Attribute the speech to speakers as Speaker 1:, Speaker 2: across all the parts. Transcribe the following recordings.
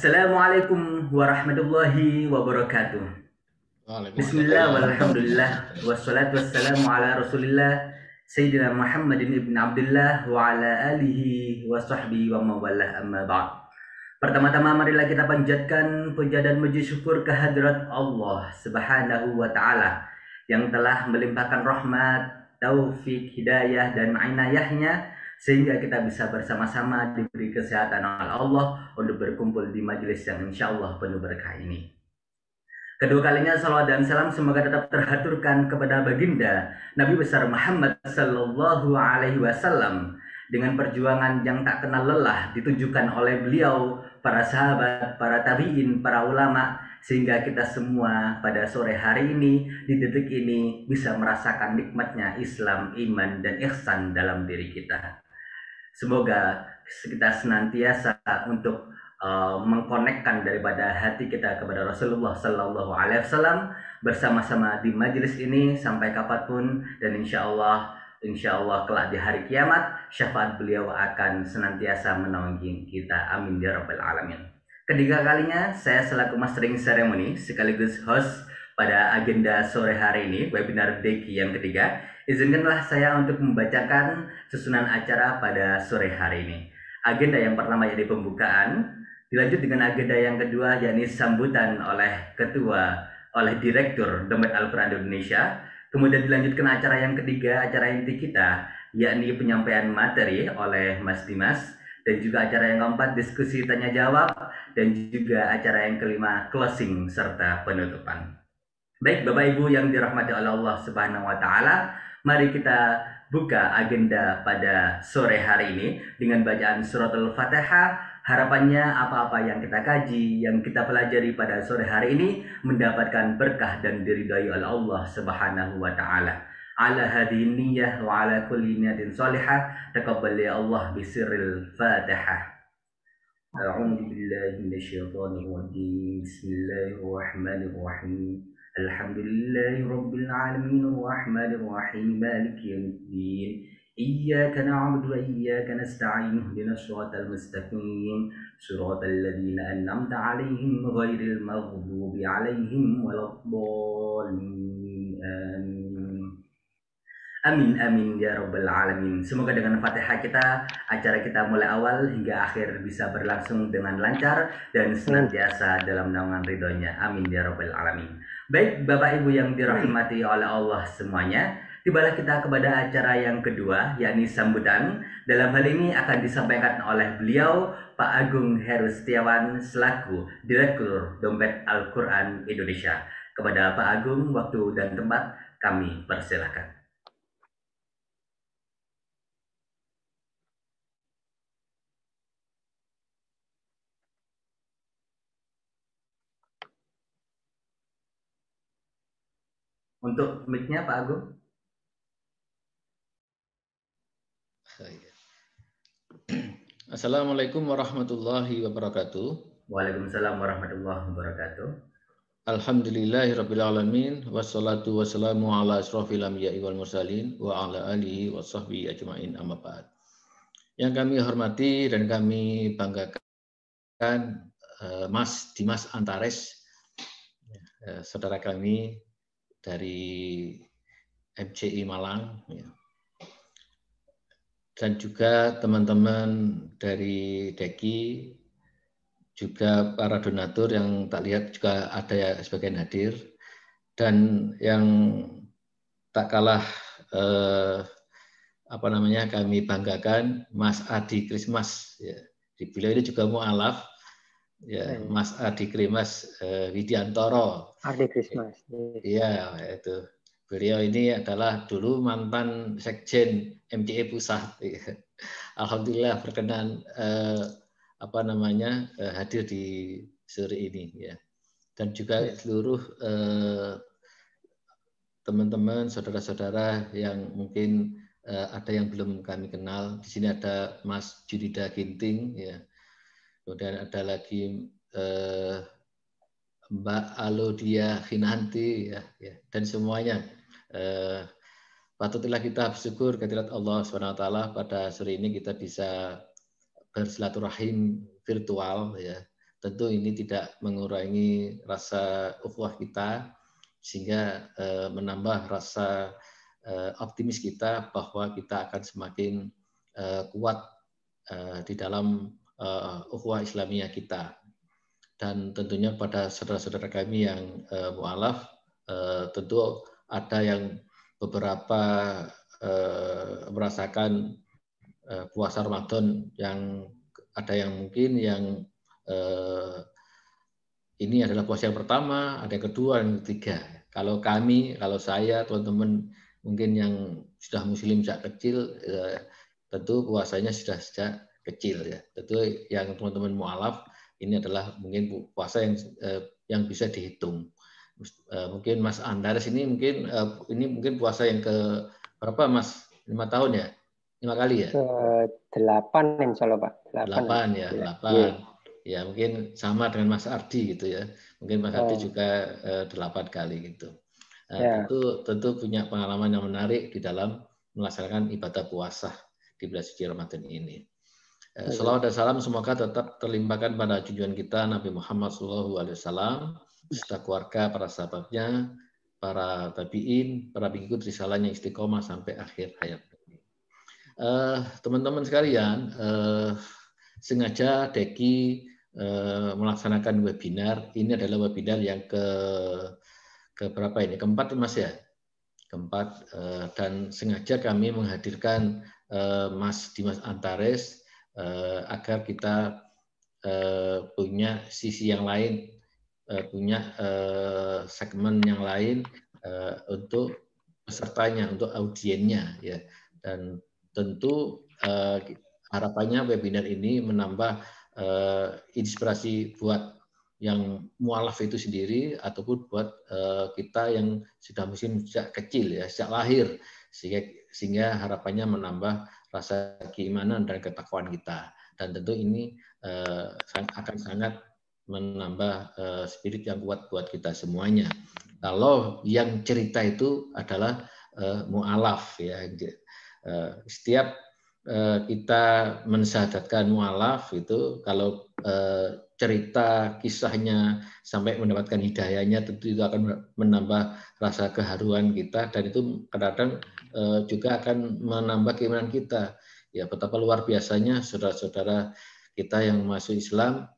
Speaker 1: Assalamualaikum warahmatullahi wabarakatuh. Bismillah
Speaker 2: Waalaikumsalam.
Speaker 1: walhamdulillah wassalatu wassalamu ala rasulillah Sayyidina Muhammadin ibn Abdullah wa ala alihi wa sahbihi wa mawalah amma ba'd. Pertama-tama marilah kita panjatkan puja dan puji syukur kehadirat Allah Subhanahu wa taala yang telah melimpahkan rahmat, taufik, hidayah dan inayahnya sehingga kita bisa bersama-sama diberi kesehatan oleh Allah untuk berkumpul di majelis yang insya Allah penuh berkah ini. Kedua kalinya salawat dan salam semoga tetap terhaturkan kepada baginda Nabi besar Muhammad Sallallahu Alaihi Wasallam dengan perjuangan yang tak kenal lelah ditunjukkan oleh beliau, para sahabat, para tabiin, para ulama, sehingga kita semua pada sore hari ini di detik ini bisa merasakan nikmatnya Islam, iman dan ihsan dalam diri kita. Semoga kita senantiasa untuk mengkonekkan daripada hati kita kepada Rasulullah Sallallahu Alaihi Wasallam bersama-sama di majelis ini sampai kapanpun, dan insya Allah kelak di hari kiamat syafaat beliau akan senantiasa menaungi kita. Amin ya rabbal alamin. Ketiga kalinya saya selaku mastering ceremony sekaligus host pada agenda sore hari ini, webinar Deki yang ketiga. Izinkanlah saya untuk membacakan susunan acara pada sore hari ini. Agenda yang pertama yaitu pembukaan, dilanjut dengan agenda yang kedua yakni sambutan oleh Direktur Dompet Al-Quran Indonesia. Kemudian dilanjutkan acara yang ketiga, acara inti kita, yakni penyampaian materi oleh Mas Dimas. Dan juga acara yang keempat, diskusi tanya jawab. Dan juga acara yang kelima, closing serta penutupan. Baik Bapak Ibu yang dirahmati oleh Allah Subhanahu wa taala, mari kita buka agenda pada sore hari ini dengan bacaan surat Al-Fatihah. Harapannya apa-apa yang kita kaji, yang kita pelajari pada sore hari ini mendapatkan berkah dan diridhai oleh Allah Subhanahu wa taala. Ala hadhihi niyyah wa ala kulli niyatin shalihah, taqabbal ya Allah bisirril Fatihah. A'udzu billahi minasyaitonir rajim. Bismillahirrahmanirrahim. Alhamdulillahi rabbil alamin arrahmanir rahim maliki yaumiddin. Iyyaka na'budu wa iyyaka nasta'in ihdinas siratal mustaqim siratal ladzina an'amta 'alaihim ghairil maghdubi 'alaihim waladdallin. Amin. Amin amin ya rabbal alamin. Semoga dengan Fatihah kita, acara kita mulai awal hingga akhir bisa berlangsung dengan lancar dan senantiasa dalam naungan ridhonya. Amin ya rabbal alamin. Baik Bapak Ibu yang dirahmati oleh Allah semuanya, tibalah kita kepada acara yang kedua yakni sambutan. Dalam hal ini akan disampaikan oleh beliau Pak Agung Heru Setiawan selaku Direktur Dompet Al-Quran Indonesia. Kepada Pak Agung, waktu dan tempat kami persilahkan. Untuk mic-nya Pak Agung.
Speaker 2: Assalamualaikum warahmatullahi wabarakatuh.
Speaker 1: Waalaikumsalam warahmatullahi wabarakatuh.
Speaker 2: Alhamdulillahirabbil alamin wassalatu wassalamu ala asrofil anbiya'i wal mursalin wa ala alihi wa sahbihi ajmain amma ba'd. Yang kami hormati dan kami banggakan Mas Dimas Antares, saudara kami dari MCI Malang, dan juga teman-teman dari Deki, juga para donatur yang tak lihat juga ada ya sebagian hadir, dan yang tak kalah kami banggakan Mas Adi Krismas, ya. Di beliau ini juga mu'alaf, ya, Mas Adi Krismas Widiantoro.
Speaker 3: Adi Krismas.
Speaker 2: Iya, itu. Beliau ini adalah dulu mantan sekjen MCI Pusat. Alhamdulillah berkenan hadir di sore ini, ya. Dan juga seluruh teman-teman, saudara-saudara yang mungkin ada yang belum kami kenal. Di sini ada Mas Junida Ginting, ya. Kemudian ada lagi Mbak Alodia Hinanti, ya, dan semuanya. Patutlah kita bersyukur kehadirat Allah SWT pada sore ini kita bisa bersilaturahim virtual, ya, tentu ini tidak mengurangi rasa ukhuwah kita, sehingga menambah rasa optimis kita bahwa kita akan semakin kuat di dalam ukhuwah Islamiyah kita. Dan tentunya pada saudara-saudara kami yang mu'alaf, tentu ada yang beberapa merasakan puasa Ramadan, yang ada yang mungkin yang ini adalah puasa yang pertama, ada yang kedua, yang ketiga. Kalau kami, kalau saya, teman-teman mungkin yang sudah muslim sejak kecil, tentu puasanya sudah sejak kecil ya. Tentu yang teman-teman mu'alaf ini adalah mungkin puasa yang bisa dihitung. Mungkin Mas Andares ini mungkin puasa yang ke berapa Mas? 5 tahun ya? 5 kali ya?
Speaker 3: 8 insya Allah Pak.
Speaker 2: 8 ya, 8. Ya mungkin sama dengan Mas Ardi gitu ya. Mungkin Mas Ardi juga 8 kali gitu. Tentu punya pengalaman yang menarik di dalam melaksanakan ibadah puasa di bulan suci Ramadan ini. Salawat dan salam semoga tetap terlimpahkan pada junjungan kita Nabi Muhammad SAW, serta keluarga, para sahabatnya, para tabi'in, para pengikut risalahnya istiqomah sampai akhir hayat. Teman-teman sekalian, sengaja Deki melaksanakan webinar. Ini adalah webinar yang ke berapa ini? Keempat Mas ya? Keempat, dan sengaja kami menghadirkan Mas Dimas Antares agar kita punya sisi yang lain, punya segmen yang lain untuk pesertanya, untuk audiennya ya. Dan tentu harapannya webinar ini menambah inspirasi buat yang mualaf itu sendiri ataupun buat kita yang sudah muslim sejak kecil ya, sejak lahir, sehingga harapannya menambah rasa keimanan dan ketakwaan kita. Dan tentu ini akan sangat menambah spirit yang kuat buat kita semuanya. Kalau yang cerita itu adalah mualaf ya. Setiap kita mensyahadatkan mualaf itu, kalau cerita kisahnya sampai mendapatkan hidayahnya, tentu itu akan menambah rasa keharuan kita, dan itu kadang-kadang juga akan menambah keimanan kita. Ya, betapa luar biasanya saudara-saudara kita yang masuk Islam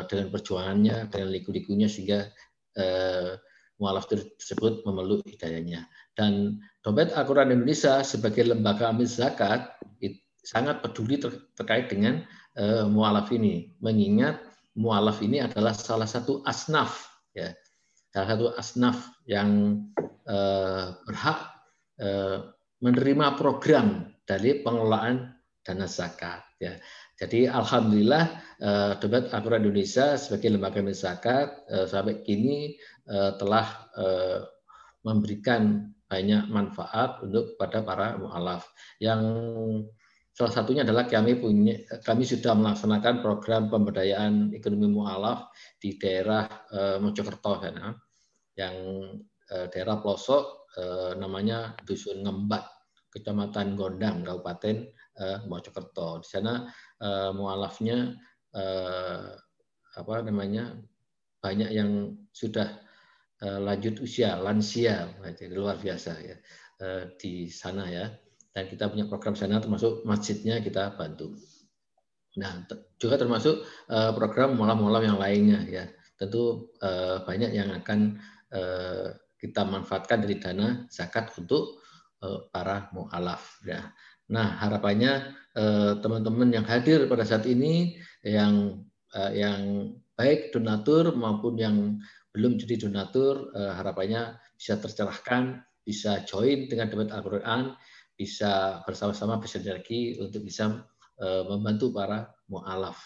Speaker 2: dengan perjuangannya, dengan liku-likunya, sehingga mualaf tersebut memeluk hidayahnya. Dan Dompet Al-Quran Indonesia sebagai lembaga amil zakat sangat peduli terkait dengan mualaf ini, mengingat mualaf ini adalah salah satu asnaf ya, salah satu asnaf yang berhak menerima program dari pengelolaan dana zakat ya. Jadi alhamdulillah Dompet Al-Quran Indonesia sebagai lembaga amil zakat sampai kini telah memberikan banyak manfaat untuk kepada para mualaf. Yang salah satunya adalah kami sudah melaksanakan program pemberdayaan ekonomi mualaf di daerah Mojokerto sana, yang daerah pelosok namanya Dusun Ngembat, Kecamatan Gondang, Kabupaten Mojokerto. Di sana mualafnya banyak yang sudah lanjut usia, lansia, jadi luar biasa ya di sana ya. Dan kita punya program sana, termasuk masjidnya kita bantu. Nah, juga termasuk program mualaf-mualaf yang lainnya ya. Tentu banyak yang akan kita manfaatkan dari dana zakat untuk para mualaf ya. Nah, harapannya teman-teman yang hadir pada saat ini, yang baik donatur maupun yang belum jadi donatur, harapannya bisa tercerahkan, bisa join dengan Dompet Al-Quran, bisa bersama-sama bersinergi untuk bisa membantu para mualaf.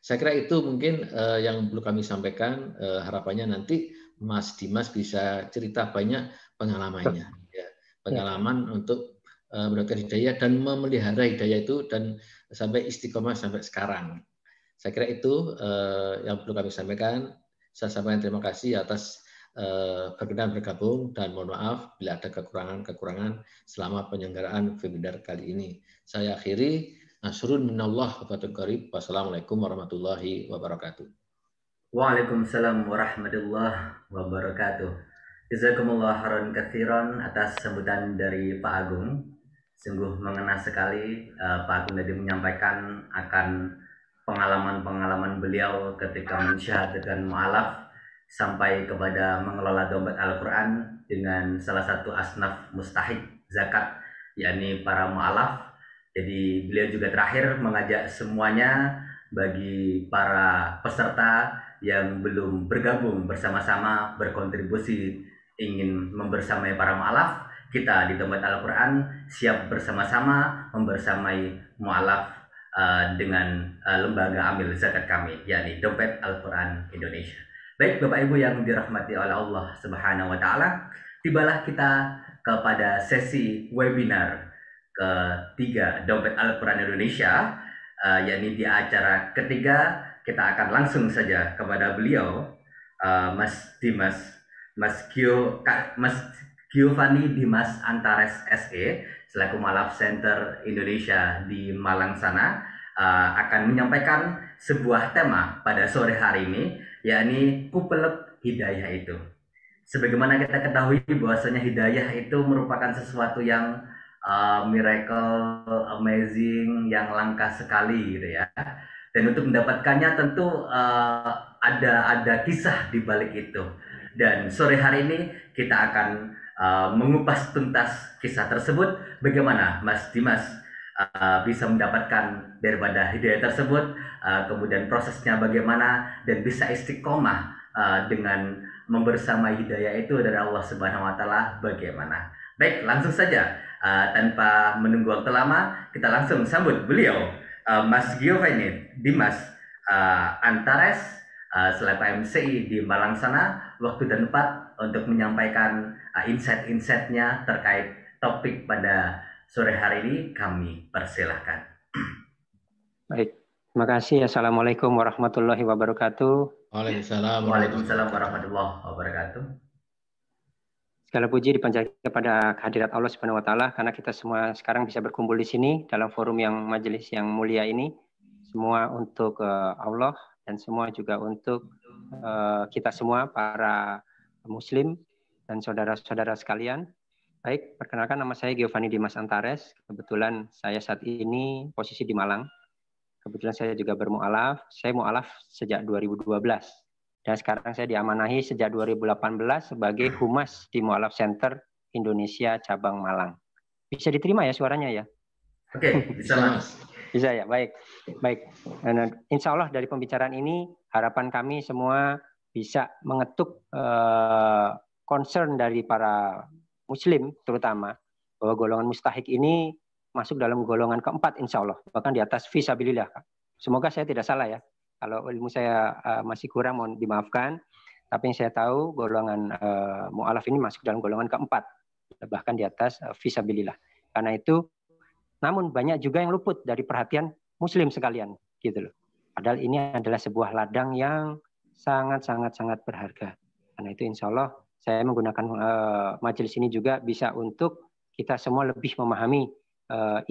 Speaker 2: Saya kira itu mungkin yang perlu kami sampaikan. Harapannya nanti Mas Dimas bisa cerita banyak pengalamannya, ya. Pengalaman untuk mendapatkan hidayah dan memelihara hidayah itu dan sampai istiqomah sampai sekarang. Saya kira itu yang perlu kami sampaikan. Saya sampaikan terima kasih atas berkenan bergabung, dan mohon maaf bila ada kekurangan-kekurangan selama penyelenggaraan webinar kali ini. Saya akhiri. Nasrun minallah wa fatun qarib. Wassalamualaikum warahmatullahi wabarakatuh.
Speaker 1: Waalaikumsalam warahmatullahi wabarakatuh. Jazakumullah khairan katsiran atas sambutan dari Pak Agung. Sungguh mengena sekali Pak Agung tadi menyampaikan akan pengalaman-pengalaman beliau ketika mensyahadatkan mu'alaf sampai kepada mengelola dompet Al-Quran dengan salah satu asnaf mustahik zakat, yakni para mu'alaf. Jadi beliau juga terakhir mengajak semuanya bagi para peserta yang belum bergabung bersama-sama berkontribusi ingin membersamai para mu'alaf, kita di Dompet Al-Quran siap bersama-sama membersamai mu'alaf dengan lembaga amil zakat kami, yakni Dompet Al-Quran Indonesia. Baik Bapak Ibu yang dirahmati oleh Allah Subhanahu wa taala, tibalah kita kepada sesi webinar ketiga Dompet Al-Quran Indonesia, yakni di acara ketiga. Kita akan langsung saja kepada beliau, Mas Giovanni Dimas Antares SE selaku Mu'alaf Center Indonesia di Malang sana, akan menyampaikan sebuah tema pada sore hari ini, yakni kupelek hidayah itu. Sebagaimana kita ketahui bahwasanya hidayah itu merupakan sesuatu yang miracle, amazing, yang langka sekali gitu ya. Dan untuk mendapatkannya tentu ada kisah di balik itu. Dan sore hari ini kita akan mengupas tuntas kisah tersebut. Bagaimana Mas Dimas bisa mendapatkan daripada hidayah tersebut, kemudian prosesnya bagaimana, dan bisa istiqomah dengan membersamai hidayah itu dari Allah Subhanahu wa taala bagaimana. Baik, langsung saja tanpa menunggu waktu lama, kita langsung sambut beliau, Mas Giovanni Dimas Antares selaku MCI di Malang sana. Waktu dan tempat untuk menyampaikan insight-insightnya terkait topik pada sore hari ini kami persilahkan.
Speaker 3: Baik, terima kasih. Assalamualaikum warahmatullahi wabarakatuh.
Speaker 1: Waalaikumsalam warahmatullahi wabarakatuh.
Speaker 3: Segala puji dipanjatkan kepada kehadirat Allah Subhanahu wa taala karena kita semua sekarang bisa berkumpul di sini dalam forum yang majelis yang mulia ini. Semua untuk Allah dan semua juga untuk kita semua para muslim dan saudara-saudara sekalian. Baik, perkenalkan nama saya Giovanni Dimas Antares. Kebetulan saya saat ini posisi di Malang. Kebetulan saya juga bermu'alaf. Saya mu'alaf sejak 2012. Dan sekarang saya diamanahi sejak 2018 sebagai Humas di Mu'alaf Center Indonesia Cabang Malang. Bisa diterima ya suaranya ya?
Speaker 1: Oke, bisa Mas.
Speaker 3: Bisa ya, baik. Baik. Dan insya Allah dari pembicaraan ini harapan kami semua bisa mengetuk concern dari para muslim terutama bahwa golongan mustahik ini masuk dalam golongan keempat insya Allah. Bahkan di atas fisabilillah. Semoga saya tidak salah ya. Kalau ilmu saya masih kurang, mohon dimaafkan. Tapi yang saya tahu golongan mu'alaf ini masuk dalam golongan keempat, bahkan di atas fisabilillah. Karena itu, namun banyak juga yang luput dari perhatian muslim sekalian, gitu loh. Padahal ini adalah sebuah ladang yang sangat berharga. Karena itu insya Allah saya menggunakan majelis ini juga bisa untuk kita semua lebih memahami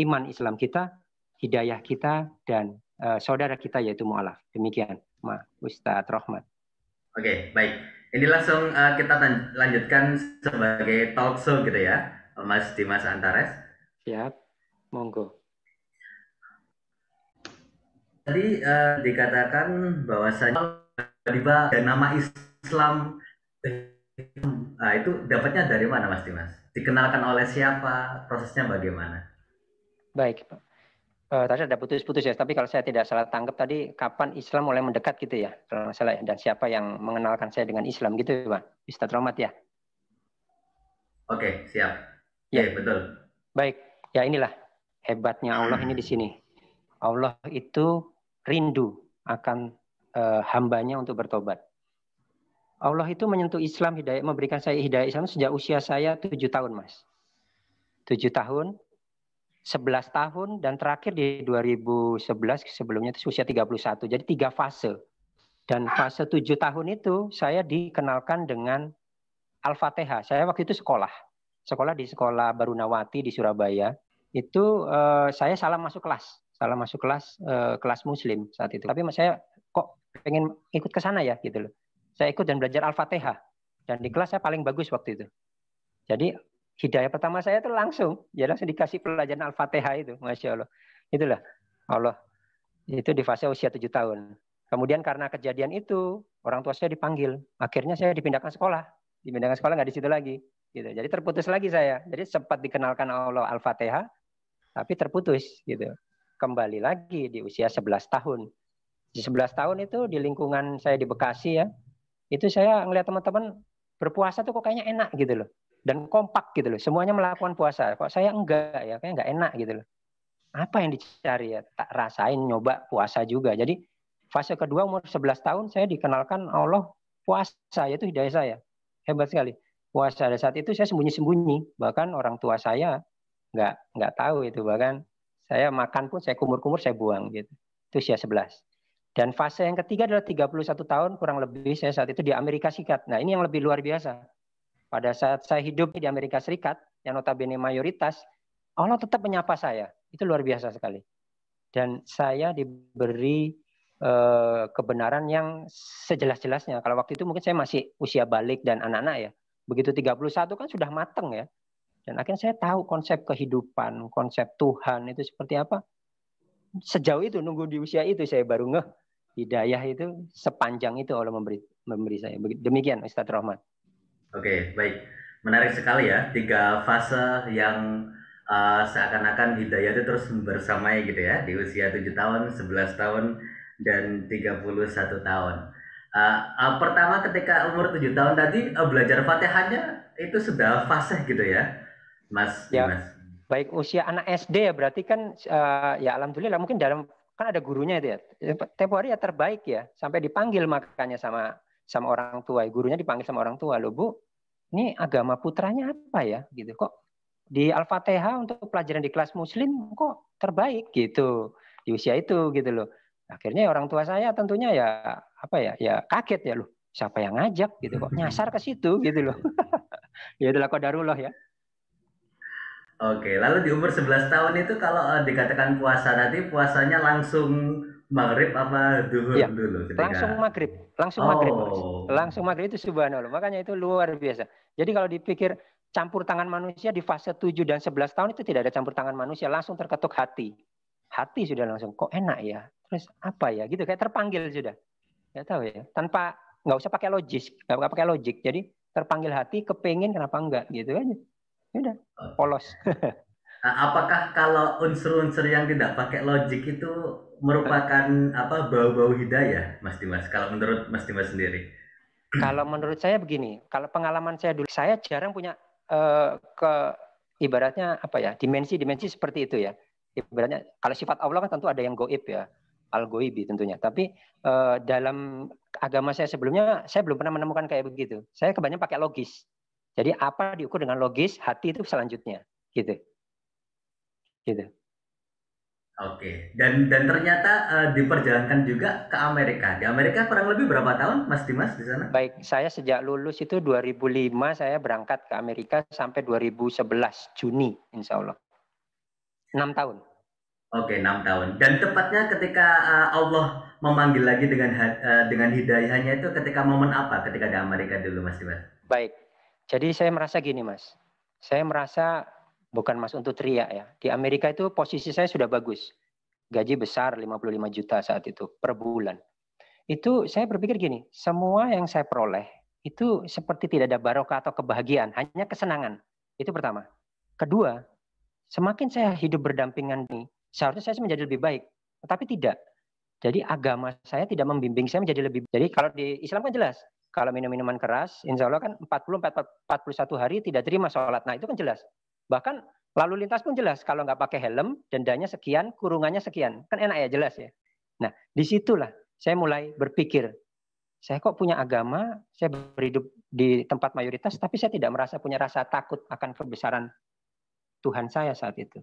Speaker 3: iman Islam kita, hidayah kita, dan saudara kita yaitu mu'alaf. Demikian, Ustadz Rahmat.
Speaker 1: Oke, baik. Ini langsung kita lanjutkan sebagai talk show gitu ya, Mas Dimas Antares.
Speaker 3: Siap, monggo.
Speaker 1: Tadi dikatakan bahwasanya tiba nama Islam, itu dapatnya dari mana Mas Dimas? Dikenalkan oleh siapa? Prosesnya bagaimana?
Speaker 3: Baik, Pak. Tadi ada putus-putus ya, tapi kalau saya tidak salah tangkap tadi kapan Islam mulai mendekat gitu ya, kalau nggak salah ya, dan siapa yang mengenalkan saya dengan Islam gitu Pak, Ustadz Rahmat ya.
Speaker 1: Oke, siap.
Speaker 3: Ya,
Speaker 1: betul.
Speaker 3: Baik, ya inilah hebatnya Allah ini di sini. Allah itu rindu akan hambanya untuk bertobat. Allah itu menyentuh Islam, hidayah, memberikan saya hidayah Islam sejak usia saya 7 tahun, Mas. 7 tahun. 11 tahun dan terakhir di 2011 sebelumnya itu usia 31. Jadi 3 fase. Dan fase 7 tahun itu saya dikenalkan dengan Al-Fatihah. Saya waktu itu sekolah di sekolah Barunawati di Surabaya. Itu saya salah masuk kelas kelas muslim saat itu. Tapi saya kok pengen ikut ke sana ya gitu loh. Saya ikut dan belajar Al-Fatihah. Dan di kelas saya paling bagus waktu itu. Jadi hidayah pertama saya itu langsung dikasih pelajaran Al-Fatihah itu, Masya Allah. Itulah Allah. Itu di fase usia 7 tahun. Kemudian karena kejadian itu, orang tua saya dipanggil. Akhirnya saya dipindahkan sekolah. Dipindahkan sekolah nggak di situ lagi. Gitu. Jadi terputus lagi saya. Jadi sempat dikenalkan Allah Al-Fatihah, tapi terputus gitu. Kembali lagi di usia 11 tahun. Di 11 tahun itu di lingkungan saya di Bekasi ya, itu saya ngelihat teman-teman berpuasa tuh kok kayaknya enak gitu loh. Dan kompak gitu loh. Semuanya melakukan puasa. Kok saya enggak ya, kayak enggak enak gitu loh. Apa yang dicari ya? Tak rasain nyoba puasa juga. Jadi fase kedua umur 11 tahun saya dikenalkan Allah puasa, yaitu hidayah saya. Hebat sekali. Puasa pada saat itu saya sembunyi-sembunyi. Bahkan orang tua saya nggak tahu itu. Bahkan saya makan pun saya kumur-kumur saya buang gitu. Itu usia 11. Dan fase yang ketiga adalah 31 tahun kurang lebih saya saat itu di Amerika Serikat. Nah ini yang lebih luar biasa. Pada saat saya hidup di Amerika Serikat, yang notabene mayoritas, Allah tetap menyapa saya. Itu luar biasa sekali. Dan saya diberi kebenaran yang sejelas-jelasnya. Kalau waktu itu mungkin saya masih usia balik dan anak-anak ya. Begitu 31 kan sudah mateng ya. Dan akhirnya saya tahu konsep kehidupan, konsep Tuhan itu seperti apa. Sejauh itu nunggu di usia itu saya baru ngeh hidayah itu sepanjang itu Allah memberi saya. Demikian Ustaz Rahmat.
Speaker 1: Oke, baik. Menarik sekali ya, 3 fase yang seakan-akan hidayah itu terus bersamai gitu ya, di usia 7 tahun, 11 tahun, dan 31 tahun. Pertama ketika umur 7 tahun tadi belajar Fatihahnya itu sudah fase gitu ya, Mas Dimas?
Speaker 3: Ya, baik usia anak SD ya berarti kan ya alhamdulillah mungkin dalam kan ada gurunya itu ya. Tempo hari ya terbaik ya, sampai dipanggil makanya sama orang tua. Gurunya dipanggil sama orang tua, loh Bu, ini agama putranya apa ya gitu. Kok di Al-Fatihah untuk pelajaran di kelas muslim kok terbaik gitu di usia itu gitu loh. Akhirnya orang tua saya tentunya ya apa ya, ya kaget ya, loh siapa yang ngajak gitu, kok nyasar ke situ gitu loh. Ya itulah qadarullah ya.
Speaker 1: Oke, lalu di umur 11 tahun itu kalau dikatakan puasa tadi, puasanya langsung maghrib apa duhur
Speaker 3: Iya,
Speaker 1: dulu
Speaker 3: langsung
Speaker 1: ketika...
Speaker 3: maghrib, Mas.
Speaker 1: Oh,
Speaker 3: Langsung maghrib itu subhanallah. Makanya itu luar biasa. Jadi kalau dipikir campur tangan manusia di fase 7 dan 11 tahun itu tidak ada campur tangan manusia, langsung terketuk hati. Hati sudah langsung, kok enak ya. Terus apa ya gitu, kayak terpanggil sudah. Nggak tahu ya. Tanpa, nggak usah pakai logis, nggak pakai logik. Jadi terpanggil hati, kepingin kenapa enggak gitu aja. Ya udah, polos.
Speaker 1: apakah kalau unsur-unsur yang tidak pakai logik itu merupakan apa bau-bau hidayah, Mas Dimas? Kalau menurut Mas Dimas sendiri?
Speaker 3: Kalau menurut saya begini, kalau pengalaman saya dulu, saya jarang punya ke ibaratnya apa ya, dimensi seperti itu ya. Ibaratnya kalau sifat Allah kan tentu ada yang goib ya, al-goibi tentunya. Tapi dalam agama saya sebelumnya, saya belum pernah menemukan kayak begitu. Saya kebanyakan pakai logis. Jadi apa diukur dengan logis, hati itu selanjutnya, gitu. Gitu.
Speaker 1: Oke, dan ternyata diperjalankan juga ke Amerika. Di Amerika kurang lebih berapa tahun, Mas Dimas di sana?
Speaker 3: Baik, saya sejak lulus itu 2005 saya berangkat ke Amerika sampai 2011 Juni, insya Allah. 6 tahun.
Speaker 1: Oke, 6 tahun. Dan tepatnya ketika Allah memanggil lagi dengan hidayahnya itu ketika momen apa ketika di Amerika dulu, Mas Dimas?
Speaker 3: Baik, jadi saya merasa gini Mas. Saya merasa, bukan Mas untuk teriak ya. Di Amerika itu posisi saya sudah bagus. Gaji besar 55 juta saat itu per bulan. Itu saya berpikir gini, semua yang saya peroleh itu seperti tidak ada barokah atau kebahagiaan, hanya kesenangan. Itu pertama. Kedua, semakin saya hidup berdampingan ini, seharusnya saya menjadi lebih baik. Tetapi tidak. Jadi agama saya tidak membimbing saya menjadi lebih baik. Jadi kalau di Islam kan jelas, kalau minum minuman keras, insya Allah kan 41 hari tidak terima sholat. Nah itu kan jelas. Bahkan lalu lintas pun jelas, kalau nggak pakai helm, dendanya sekian, kurungannya sekian. Kan enak ya, jelas ya. Nah disitulah saya mulai berpikir, saya kok punya agama, saya berhidup di tempat mayoritas, tapi saya tidak merasa punya rasa takut akan kebesaran Tuhan saya saat itu.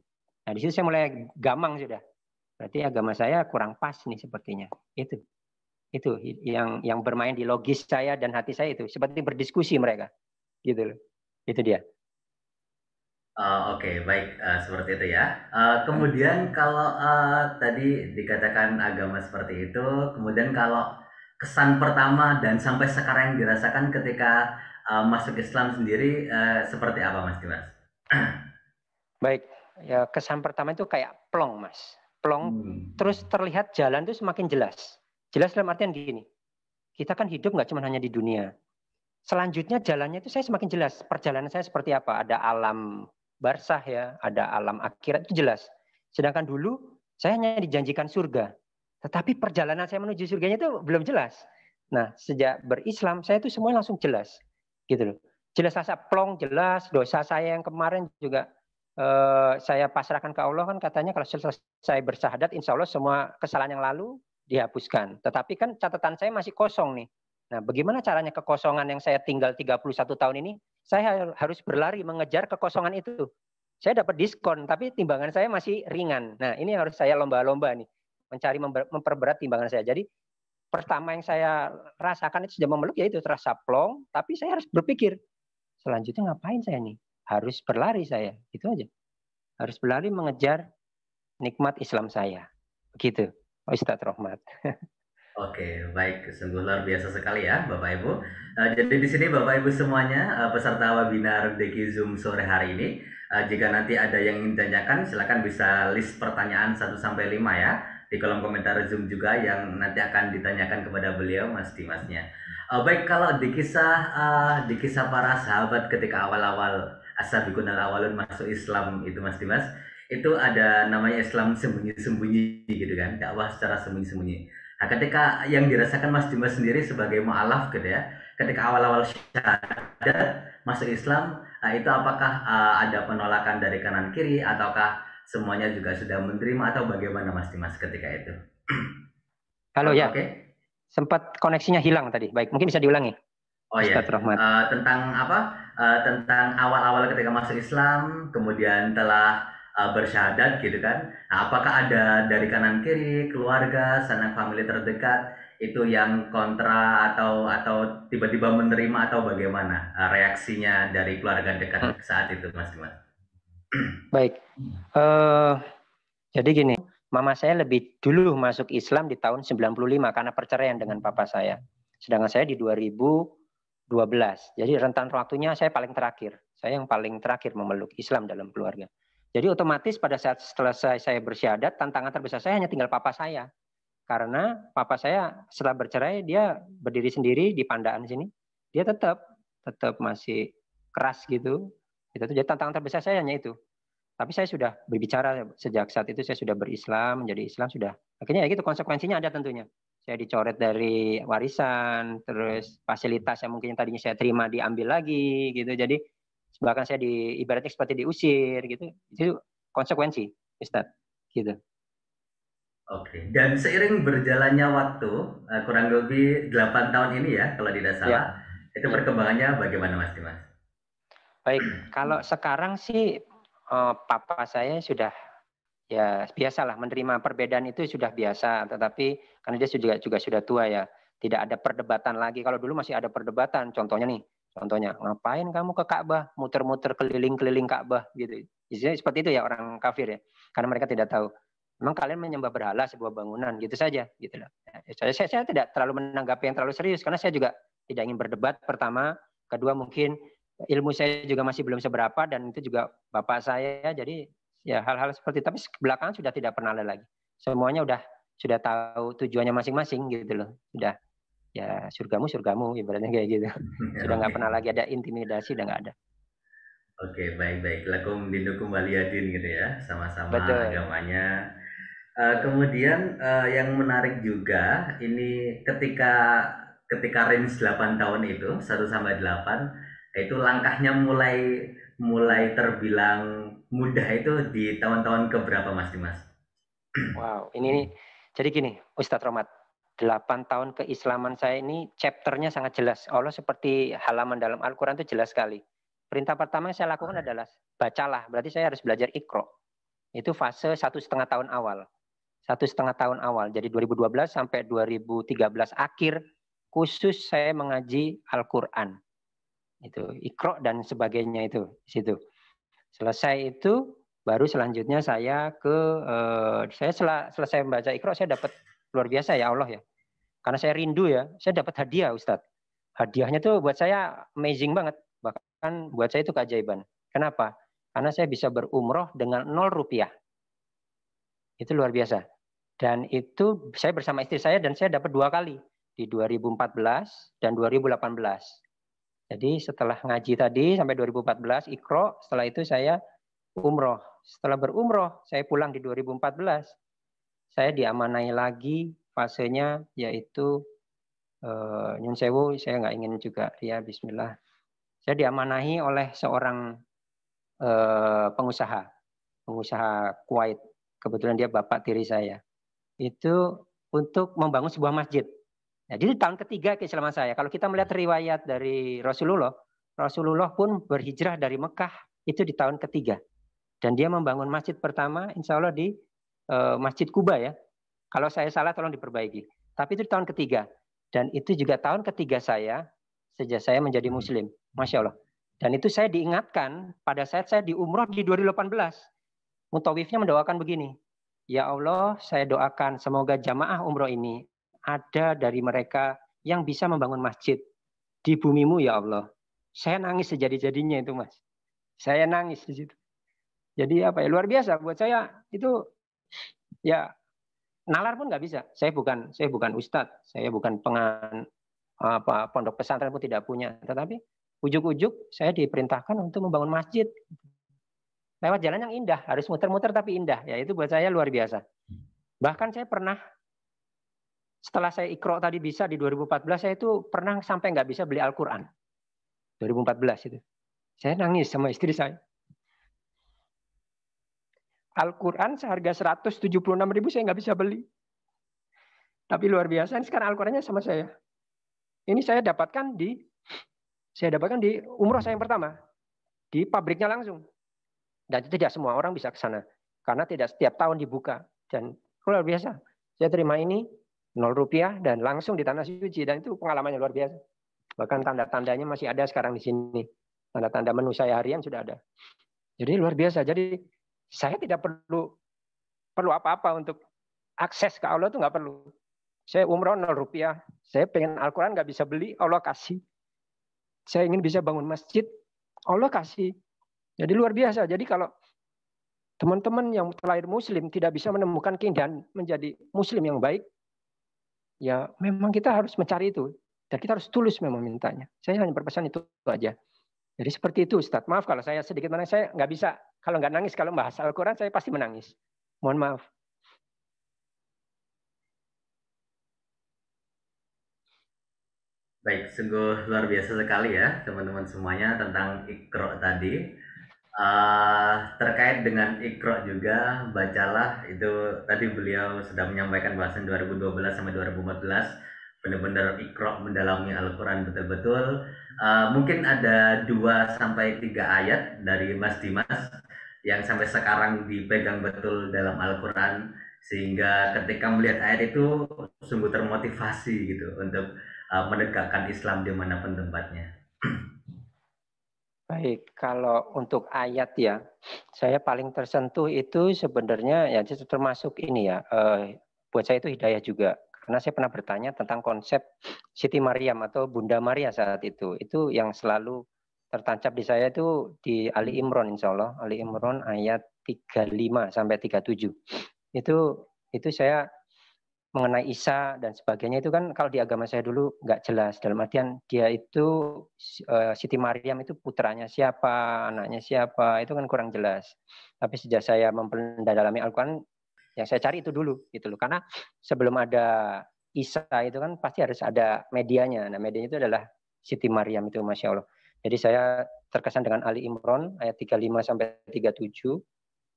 Speaker 3: Nah di situ saya mulai gamang sudah. Berarti agama saya kurang pas nih sepertinya. Itu yang bermain di logis saya dan hati saya itu seperti berdiskusi mereka. Gitu loh. Itu dia.
Speaker 1: Oke, baik, seperti itu ya. Kemudian kalau tadi dikatakan agama seperti itu, kemudian kalau kesan pertama dan sampai sekarang yang dirasakan ketika masuk Islam sendiri seperti apa, Mas Dimas?
Speaker 3: Baik, ya kesan pertama itu kayak plong, Mas. Plong,
Speaker 1: Hmm.
Speaker 3: terus terlihat jalan itu semakin jelas. Jelas dalam artian gini, kita kan hidup nggak cuma hanya di dunia. Selanjutnya jalannya itu saya semakin jelas. Perjalanan saya seperti apa. Ada alam barzah ya, ada alam akhirat itu jelas. Sedangkan dulu saya hanya dijanjikan surga. Tetapi perjalanan saya menuju surganya itu belum jelas. Nah, sejak berislam saya itu semuanya langsung jelas. Gitu loh. Jelas rasa plong, jelas dosa saya yang kemarin juga saya pasrahkan ke Allah kan katanya kalau selesai bersyahadat insya Allah semua kesalahan yang lalu dihapuskan. Tetapi kan catatan saya masih kosong nih. Nah, bagaimana caranya kekosongan yang saya tinggal 31 tahun ini, saya harus berlari mengejar kekosongan itu. Saya dapat diskon, tapi timbangan saya masih ringan. Nah, ini harus saya lomba-lomba nih, mencari memperberat timbangan saya. Jadi, pertama yang saya rasakan itu sudah memeluk, yaitu terasa plong, tapi saya harus berpikir, selanjutnya ngapain saya nih? Harus berlari saya, itu aja. Harus berlari mengejar nikmat Islam saya. Begitu, Ustadz Rohmat.
Speaker 1: Oke, baik, sungguh luar biasa sekali ya, Bapak Ibu. Jadi di sini Bapak Ibu semuanya peserta webinar Deki Zoom sore hari ini, jika nanti ada yang ingin ditanyakan, silakan bisa list pertanyaan 1 sampai 5 ya di kolom komentar Zoom juga yang nanti akan ditanyakan kepada beliau, Mas Dimasnya. Baik, kalau di kisah para sahabat ketika awal-awal As-Sabiqunal Awalun masuk Islam itu, Mas Dimas, itu ada namanya Islam sembunyi-sembunyi gitu kan, dakwah secara sembunyi-sembunyi. Nah, ketika yang dirasakan Mas Dimas sendiri sebagai mu'alaf gitu ya, ketika awal-awal syahadat masuk Islam, itu apakah ada penolakan dari kanan kiri ataukah semuanya juga sudah menerima atau bagaimana Mas Dimas ketika itu?
Speaker 3: Halo ya,
Speaker 1: Oke.
Speaker 3: sempat koneksinya hilang tadi. Baik, mungkin bisa diulangi.
Speaker 1: Oh ya,
Speaker 3: Ustadz Rahmat.
Speaker 1: tentang apa? Tentang awal-awal ketika masuk Islam, kemudian telah bersyahadat gitu kan. Nah, apakah ada dari kanan kiri, keluarga, sanak famili terdekat itu yang kontra atau tiba-tiba menerima atau bagaimana reaksinya dari keluarga dekat saat itu, Mas Dimas?
Speaker 3: Baik, jadi gini, mama saya lebih dulu masuk Islam di tahun 95 karena perceraian dengan papa saya. Sedangkan saya di 2012. Jadi rentan waktunya saya paling terakhir. Saya yang paling terakhir memeluk Islam dalam keluarga. Jadi otomatis pada saat setelah saya bersyahadat, tantangan terbesar saya hanya tinggal papa saya. Karena papa saya setelah bercerai, dia berdiri sendiri di Pandaan sini. Dia tetap masih keras gitu. Jadi tantangan terbesar saya hanya itu. Tapi saya sudah berbicara sejak saat itu, saya sudah berislam, menjadi Islam sudah. Akhirnya ya gitu, konsekuensinya ada tentunya. Saya dicoret dari warisan, terus fasilitas yang mungkin tadinya saya terima diambil lagi gitu. Jadi bahkan saya ibaratnya seperti diusir gitu. Itu konsekuensi, Ustadz. Gitu.
Speaker 1: Oke, dan seiring berjalannya waktu, kurang lebih 8 tahun ini ya, kalau tidak salah, itu perkembangannya bagaimana Mas Dimas?
Speaker 3: Baik, kalau sekarang sih papa saya sudah ya biasalah menerima perbedaan itu sudah biasa, tetapi karena dia juga sudah tua ya, tidak ada perdebatan lagi. Kalau dulu masih ada perdebatan, contohnya ngapain kamu ke Ka'bah, muter-muter keliling-keliling Ka'bah gitu. Isinya seperti itu ya orang kafir ya, karena mereka tidak tahu. Memang kalian menyembah berhala sebuah bangunan gitu saja, gitu loh. Saya tidak terlalu menanggapi yang terlalu serius karena saya juga tidak ingin berdebat. Pertama, kedua mungkin ilmu saya juga masih belum seberapa dan itu juga bapak saya, jadi ya hal-hal seperti itu. Tapi belakangan sudah tidak pernah ada lagi. Semuanya sudah tahu tujuannya masing-masing gitu loh. Sudah ya surgamu ibaratnya kayak gitu. Sudah nggak pernah lagi ada intimidasi, udah nggak ada.
Speaker 1: Oke, baik-baik. Lakum dinukum waliyadin gitu ya, sama-sama
Speaker 3: Betul.
Speaker 1: agamanya. Kemudian yang menarik juga ini ketika range 8 tahun itu 1 sampai 8 itu langkahnya mulai terbilang mudah itu di tahun-tahun keberapa Mas Dimas?
Speaker 3: Wow, ini jadi gini, Ustadz Romat, 8 tahun keislaman saya ini chapternya sangat jelas. Allah seperti halaman dalam Al-Quran itu jelas sekali. Perintah pertama yang saya lakukan adalah bacalah, berarti saya harus belajar Iqra. Itu fase 1,5 tahun awal. 1,5 tahun awal, jadi 2012 sampai 2013 akhir, khusus saya mengaji Al-Quran. Itu Iqra dan sebagainya itu, situ. Selesai itu baru selanjutnya saya saya selesai membaca Iqra, saya dapat luar biasa ya Allah ya. Karena saya rindu ya, saya dapat hadiah Ustadz. Hadiahnya tuh buat saya amazing banget. Bahkan buat saya itu keajaiban. Kenapa? Karena saya bisa berumroh dengan 0 rupiah. Itu luar biasa. Dan itu saya bersama istri saya dan saya dapat 2 kali. Di 2014 dan 2018. Jadi setelah ngaji tadi sampai 2014 Iqra, setelah itu saya umroh. Setelah berumroh, saya pulang di 2014. Saya diamanai lagi fasenya yaitu Nyun Sewu, saya nggak ingin juga ya Bismillah. Saya diamanahi oleh seorang pengusaha Kuwait. Kebetulan dia bapak tiri saya. Itu untuk membangun sebuah masjid. Jadi tahun ketiga keislaman saya. Kalau kita melihat riwayat dari Rasulullah pun berhijrah dari Mekah itu di tahun ketiga. Dan dia membangun masjid pertama, insya Allah di Masjid Kuba ya. Kalau saya salah tolong diperbaiki. Tapi itu di tahun ketiga. Dan itu juga tahun ketiga saya sejak saya menjadi Muslim. Masya Allah. Dan itu saya diingatkan pada saat saya di umroh di 2018. Mutawifnya mendoakan begini. Ya Allah, saya doakan semoga jamaah umroh ini ada dari mereka yang bisa membangun masjid di bumimu ya Allah. Saya nangis sejadi-jadinya itu Mas. Saya nangis di situ. Jadi apa ya, luar biasa buat saya itu ya, nalar pun nggak bisa. Saya bukan ustadz, saya bukan pondok pesantren pun tidak punya. Tetapi ujuk-ujuk saya diperintahkan untuk membangun masjid. Lewat jalan yang indah, harus muter-muter tapi indah. Ya itu buat saya luar biasa. Bahkan saya pernah, setelah saya Iqra tadi bisa di 2014, saya itu pernah sampai nggak bisa beli Al-Quran. 2014 itu. Saya nangis sama istri saya. Al-Quran seharga 176.000 saya nggak bisa beli. Tapi luar biasa, sekarang Al-Qurannya sama saya. Ini saya dapatkan di umroh saya yang pertama. Di pabriknya langsung. Dan tidak semua orang bisa ke sana. Karena tidak setiap tahun dibuka. Dan luar biasa. Saya terima ini 0 rupiah dan langsung di tanah suci. Dan itu pengalamannya luar biasa. Bahkan tanda-tandanya masih ada sekarang di sini. Tanda-tanda menu saya harian sudah ada. Jadi luar biasa. Jadi saya tidak perlu apa-apa untuk akses ke Allah itu nggak perlu. Saya umroh 0 rupiah. Saya pengen Al-Quran nggak bisa beli, Allah kasih. Saya ingin bisa bangun masjid, Allah kasih. Jadi luar biasa. Jadi kalau teman-teman yang terlahir Muslim tidak bisa menemukan keindahan menjadi Muslim yang baik, ya memang kita harus mencari itu. Dan kita harus tulus memang mintanya. Saya hanya berpesan itu aja. Jadi seperti itu Ustadz. Maaf kalau saya sedikit menangis, saya nggak bisa. Kalau nggak nangis, kalau bahas Al-Quran saya pasti menangis. Mohon maaf.
Speaker 1: Baik, sungguh luar biasa sekali ya teman-teman semuanya tentang Iqra tadi. Terkait dengan Iqra juga, bacalah, itu tadi beliau sudah menyampaikan bahasan 2012 sampai 2014 benar-benar Iqra mendalami Al-Quran betul-betul. Mungkin ada 2 sampai 3 ayat dari Mas Dimas yang sampai sekarang dipegang betul dalam Al-Quran, sehingga ketika melihat ayat itu sungguh termotivasi gitu untuk menegakkan Islam dimanapun tempatnya.
Speaker 3: Baik, kalau untuk ayat ya, saya paling tersentuh itu sebenarnya ya termasuk ini ya, buat saya itu hidayah juga. Karena saya pernah bertanya tentang konsep Siti Maryam atau Bunda Maria saat itu. Itu yang selalu tertancap di saya itu di Ali Imran, insya Allah. Ali Imran ayat 35 sampai 37. Itu saya mengenai Isa dan sebagainya itu kan kalau di agama saya dulu nggak jelas, dalam artian dia itu Siti Maryam itu putranya siapa, anaknya siapa, itu kan kurang jelas. Tapi sejak saya mempelajari Al-Quran, yang saya cari itu dulu gitu loh, karena sebelum ada Isa itu kan pasti harus ada medianya. Nah medianya itu adalah Siti Maryam itu, Masya Allah. Jadi saya terkesan dengan Ali Imran ayat 35 sampai 37.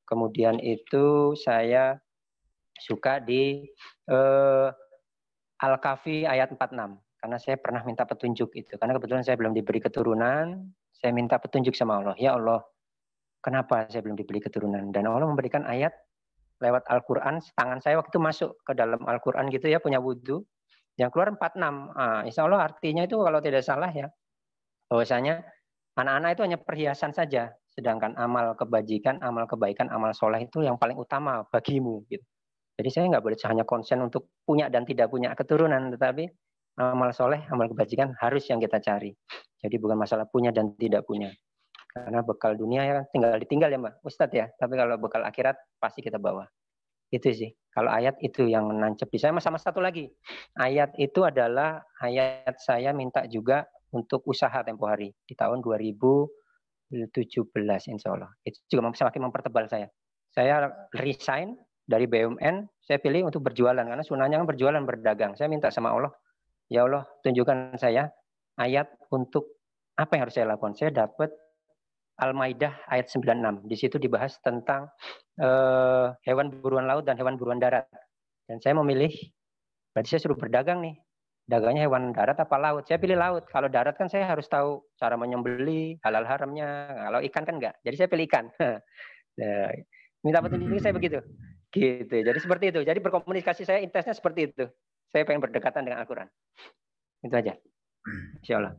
Speaker 3: Kemudian itu saya suka di Al-Kahfi ayat 46. Karena saya pernah minta petunjuk itu. Karena kebetulan saya belum diberi keturunan, saya minta petunjuk sama Allah. Ya Allah, kenapa saya belum diberi keturunan? Dan Allah memberikan ayat lewat Al-Quran. Tangan saya waktu itu masuk ke dalam Al-Quran gitu ya, punya wudhu. Yang keluar 46. Insya Allah artinya itu kalau tidak salah ya, bahwasanya anak-anak itu hanya perhiasan saja. Sedangkan amal kebajikan, amal kebaikan, amal soleh itu yang paling utama bagimu. Gitu. Jadi saya nggak boleh hanya konsen untuk punya dan tidak punya keturunan, tetapi amal soleh, amal kebajikan harus yang kita cari. Jadi bukan masalah punya dan tidak punya. Karena bekal dunia ya tinggal ditinggal ya Mbak Ustadz ya. Tapi kalau bekal akhirat pasti kita bawa. Itu sih. Kalau ayat itu yang nancep di saya. Sama satu lagi. Ayat itu adalah ayat saya minta juga untuk usaha tempo hari. Di tahun 2017 insya Allah. Itu juga semakin mempertebal saya. Saya resign dari BUMN. Saya pilih untuk berjualan. Karena sunahnya kan berjualan, berdagang. Saya minta sama Allah. Ya Allah, tunjukkan saya ayat untuk apa yang harus saya lakukan. Saya dapat Al-Maidah ayat 96. Di situ dibahas tentang hewan buruan laut dan hewan buruan darat. Dan saya memilih, berarti saya suruh berdagang nih. Dagangnya hewan darat apa laut? Saya pilih laut. Kalau darat kan saya harus tahu cara menyembeli, halal haramnya. Kalau ikan kan enggak. Jadi saya pilih ikan. Nah, minta petunjuk saya begitu. Gitu. Jadi seperti itu. Jadi berkomunikasi saya intensnya seperti itu. Saya pengen berdekatan dengan Al-Quran. Itu aja. Insya Allah.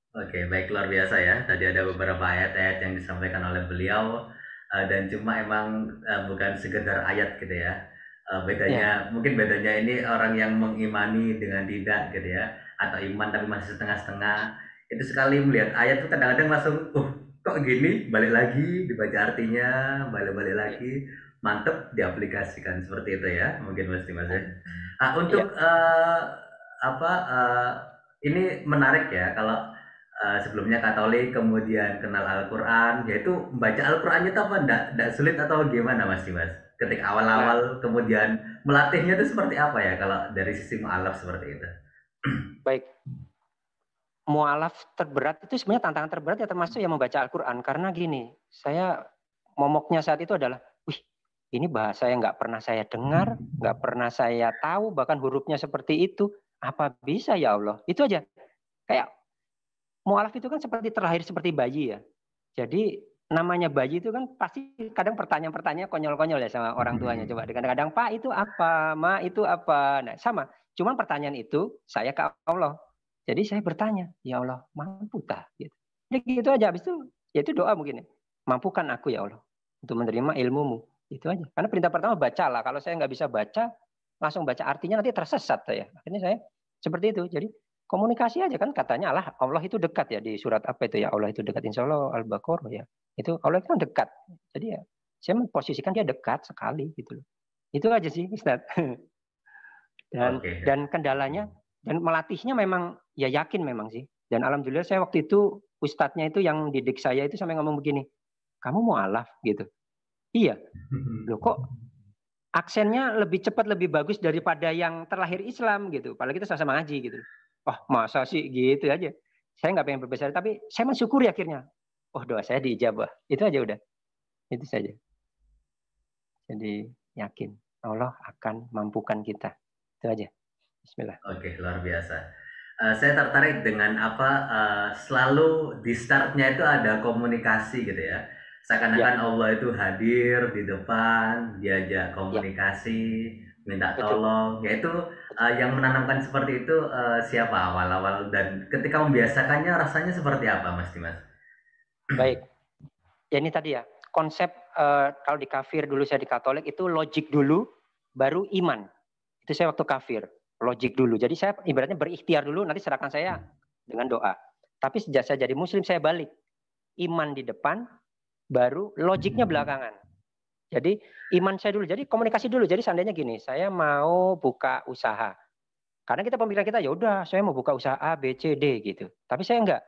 Speaker 1: Oke, baik, luar biasa ya. Tadi ada beberapa ayat-ayat yang disampaikan oleh beliau, dan cuma emang bukan sekedar ayat gitu ya. Bedanya, mungkin bedanya ini orang yang mengimani dengan tidak gitu ya, atau iman tapi masih setengah-setengah. Itu sekali melihat ayat tuh kadang-kadang langsung, kok gini, balik lagi, dibaca artinya, balik-balik lagi, mantep, diaplikasikan seperti itu ya, mungkin Mas Dimas ya. Untuk apa ini menarik ya kalau sebelumnya Katolik kemudian kenal Al-Quran, yaitu membaca Al-Qurannya itu apa enggak sulit atau gimana Mas Dimas? Ketika awal-awal kemudian melatihnya itu seperti apa ya kalau dari sisi mu'alaf seperti itu?
Speaker 3: Baik. Mu'alaf terberat itu sebenarnya tantangan terberat ya termasuk yang membaca Al-Quran. Karena gini, saya momoknya saat itu adalah, ini bahasa yang nggak pernah saya dengar, nggak pernah saya tahu, bahkan hurufnya seperti itu. Apa bisa ya Allah? Itu aja. Kayak mu'alaf itu kan seperti terlahir seperti bayi ya. Jadi namanya bayi itu kan pasti kadang pertanyaan-pertanyaan konyol-konyol ya sama orang tuanya. Coba kadang-kadang Pak itu apa, Ma itu apa. Nah sama. Cuman pertanyaan itu saya ke Allah. Jadi saya bertanya, ya Allah mampu tak? Gitu. Jadi gitu aja. Habis itu ya itu doa mungkin ya. Mampukan aku ya Allah untuk menerima ilmumu. Itu aja. Karena perintah pertama bacalah. Kalau saya nggak bisa baca, langsung baca artinya nanti tersesat saya. Akhirnya saya seperti itu. Jadi komunikasi aja kan katanya Allah itu dekat ya di surat apa itu ya Allah itu dekat insya Allah Al-Baqarah ya itu Allah itu kan dekat jadi ya saya memposisikan dia dekat sekali gitu loh itu aja sih Ustaz dan kendalanya dan melatihnya memang ya yakin memang sih dan alhamdulillah saya waktu itu ustadznya itu yang didik saya itu sampai ngomong begini kamu mau alaf gitu iya loh kok aksennya lebih cepat lebih bagus daripada yang terlahir Islam gitu apalagi kita sama-sama ngaji gitu masa sih gitu aja. Saya nggak pengen berbesar, tapi saya mensyukuri akhirnya. Doa saya diijabah. Itu aja udah. Itu saja. Jadi yakin Allah akan mampukan kita. Itu aja. Bismillah.
Speaker 1: Oke, luar biasa. Saya tertarik dengan selalu di startnya itu ada komunikasi gitu ya. Seakan-akan Allah itu hadir di depan, diajak komunikasi, minta tolong. Yaitu yang menanamkan seperti itu siapa awal-awal dan ketika membiasakannya rasanya seperti apa Mas Dimas?
Speaker 3: Baik. Ya ini tadi ya konsep kalau di kafir dulu saya di Katolik itu logik dulu baru iman. Itu saya waktu kafir logik dulu. Jadi saya ibaratnya berikhtiar dulu nanti serahkan saya dengan doa. Tapi sejak saya jadi muslim saya balik. Iman di depan baru logiknya belakangan. Jadi iman saya dulu, jadi komunikasi dulu. Jadi seandainya gini, saya mau buka usaha. Karena kita pemikiran kita ya udah, saya mau buka usaha A, B, C, D gitu. Tapi saya enggak.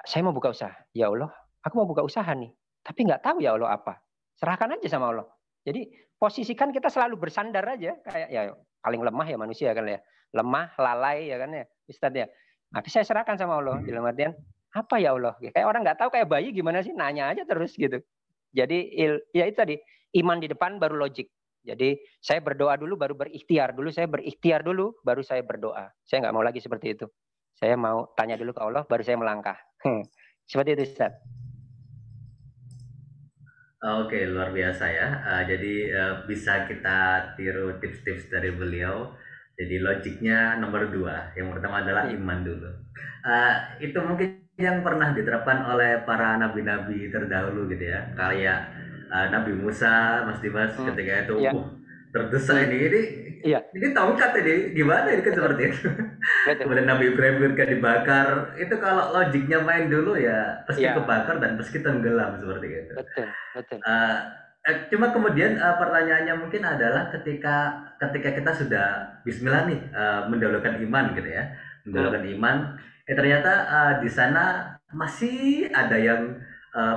Speaker 3: Saya mau buka usaha. Ya Allah, aku mau buka usaha nih. Tapi enggak tahu ya Allah apa. Serahkan aja sama Allah. Jadi posisikan kita selalu bersandar aja kayak ya paling lemah ya manusia kan ya. Lemah, lalai ya kan ya, Ustaz ya. Tapi saya serahkan sama Allah dalam artian apa ya Allah? Kayak orang nggak tahu kayak bayi gimana sih nanya aja terus gitu. Jadi ya itu tadi iman di depan baru logik. Jadi saya berdoa dulu baru berikhtiar dulu saya berikhtiar dulu baru saya berdoa. Saya nggak mau lagi seperti itu. Saya mau tanya dulu ke Allah baru saya melangkah. Seperti itu Ustaz.
Speaker 1: Oke, luar biasa ya. Jadi bisa kita tiru tips-tips dari beliau. Jadi logiknya nomor 2. Yang pertama adalah iman dulu. Itu mungkin yang pernah diterapkan oleh para nabi-nabi terdahulu gitu ya, kayak Nabi Musa, Mas Dimas, ketika itu
Speaker 3: Iya.
Speaker 1: terdesak
Speaker 3: Iya.
Speaker 1: ini tongkat ini gimana ini kan seperti itu.
Speaker 3: Betul.
Speaker 1: Kemudian Nabi Ibrahim ketika dibakar, itu kalau logiknya main dulu ya pasti
Speaker 3: Iya.
Speaker 1: kebakar dan pasti tenggelam seperti itu.
Speaker 3: Betul.
Speaker 1: Cuma kemudian pertanyaannya mungkin adalah ketika kita sudah Bismillah nih, mendahulukan iman gitu ya, mendahulukan iman, ternyata di sana masih ada yang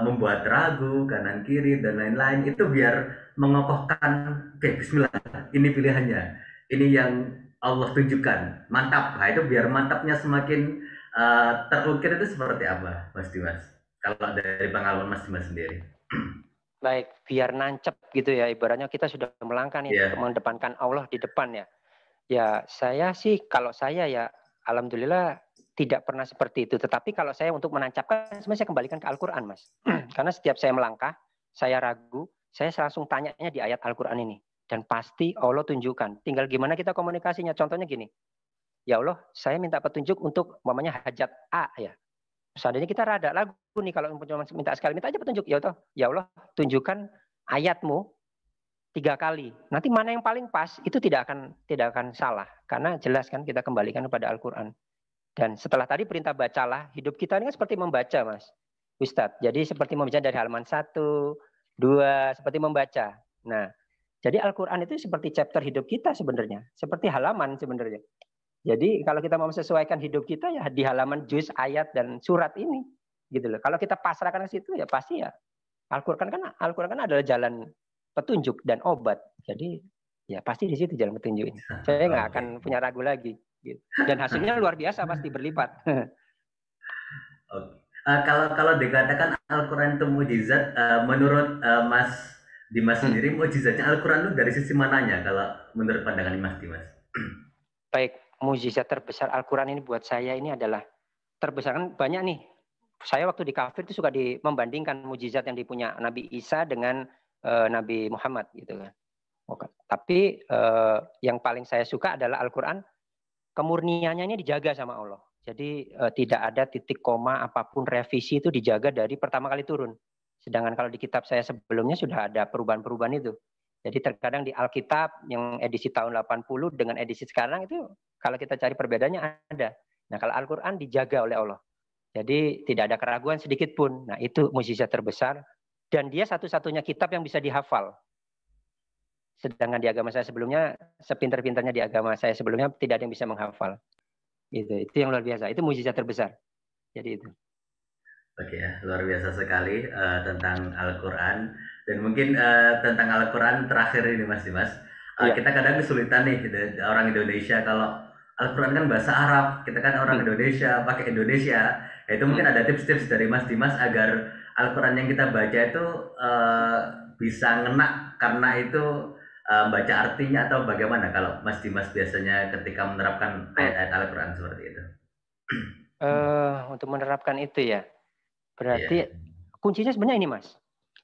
Speaker 1: membuat ragu kanan kiri dan lain-lain, itu biar mengokohkan, oke, Bismillah, ini pilihannya, ini yang Allah tunjukkan, mantap. Nah itu biar mantapnya semakin terukir, itu seperti apa, Mas Dimas? Kalau dari pengalaman Mas Dimas sendiri.
Speaker 3: Baik, biar nancep gitu ya, ibaratnya kita sudah melangkah nih untuk mengedepankan Allah di depan ya. Ya, saya sih, kalau saya ya, alhamdulillah tidak pernah seperti itu. Tetapi kalau saya untuk menancapkan, sebenarnya saya kembalikan ke Al-Quran, Mas. Karena setiap saya melangkah, saya ragu, saya langsung tanyanya di ayat Al-Quran ini. Dan pasti Allah tunjukkan. Tinggal gimana kita komunikasinya. Contohnya gini, ya Allah, saya minta petunjuk untuk umpamanya hajat A ya. Seandainya kita rada lagu nih, kalau minta sekali, minta aja petunjuk. Ya Allah, tunjukkan ayatmu 3 kali. Nanti mana yang paling pas, itu tidak akan salah. Karena jelas kan kita kembalikan kepada Al-Quran. Dan setelah tadi perintah bacalah, hidup kita ini kan seperti membaca, Mas Ustadz. Jadi seperti membaca dari halaman 1, 2, seperti membaca. Nah, jadi Al-Quran itu seperti chapter hidup kita sebenarnya. Seperti halaman sebenarnya. Jadi kalau kita mau sesuaikan hidup kita ya di halaman juz, ayat, dan surat ini. Gitu loh. Kalau kita pasrahkan ke situ ya pasti ya. Al-Quran kan adalah jalan petunjuk dan obat. Jadi ya pasti di situ jalan petunjuknya. Saya nggak akan punya ragu lagi. Gitu. Dan hasilnya luar biasa, pasti berlipat.
Speaker 1: Kalau dikatakan Al-Quran itu mujizat, menurut Mas Dimas sendiri, mujizatnya Al-Quran itu dari sisi mananya kalau menurut pandangan Mas Dimas?
Speaker 3: Baik, mujizat terbesar Al-Quran ini buat saya ini adalah terbesar, kan banyak nih. Saya waktu di kafir itu suka membandingkan mujizat yang dipunya Nabi Isa dengan Nabi Muhammad gitu kan. Tapi yang paling saya suka adalah Al-Quran, kemurniannya ini dijaga sama Allah. Jadi tidak ada titik koma apapun, revisi itu dijaga dari pertama kali turun. Sedangkan kalau di kitab saya sebelumnya sudah ada perubahan-perubahan itu. Jadi terkadang di Alkitab yang edisi tahun 80 dengan edisi sekarang itu kalau kita cari perbedaannya ada. Nah kalau Al-Quran dijaga oleh Allah. Jadi tidak ada keraguan sedikit pun. Nah itu mukjizat terbesar. Dan dia satu-satunya kitab yang bisa dihafal. Sedangkan di agama saya sebelumnya, sepintar-pintarnya di agama saya sebelumnya tidak ada yang bisa menghafal. Itu yang luar biasa. Itu mukjizat terbesar. Jadi itu.
Speaker 1: Oke ya, luar biasa sekali tentang Al-Quran. Dan mungkin tentang Al-Quran terakhir ini Mas Dimas. Kita kadang kesulitan nih orang Indonesia, kalau Al-Quran kan bahasa Arab, kita kan orang Indonesia, pakai Indonesia. Itu mungkin ada tips-tips dari Mas Dimas agar Al-Quran yang kita baca itu bisa ngena, karena itu baca artinya, atau bagaimana kalau Mas Dimas biasanya ketika menerapkan ayat-ayat Al-Quran seperti itu?
Speaker 3: Untuk menerapkan itu ya, berarti kuncinya sebenarnya ini Mas.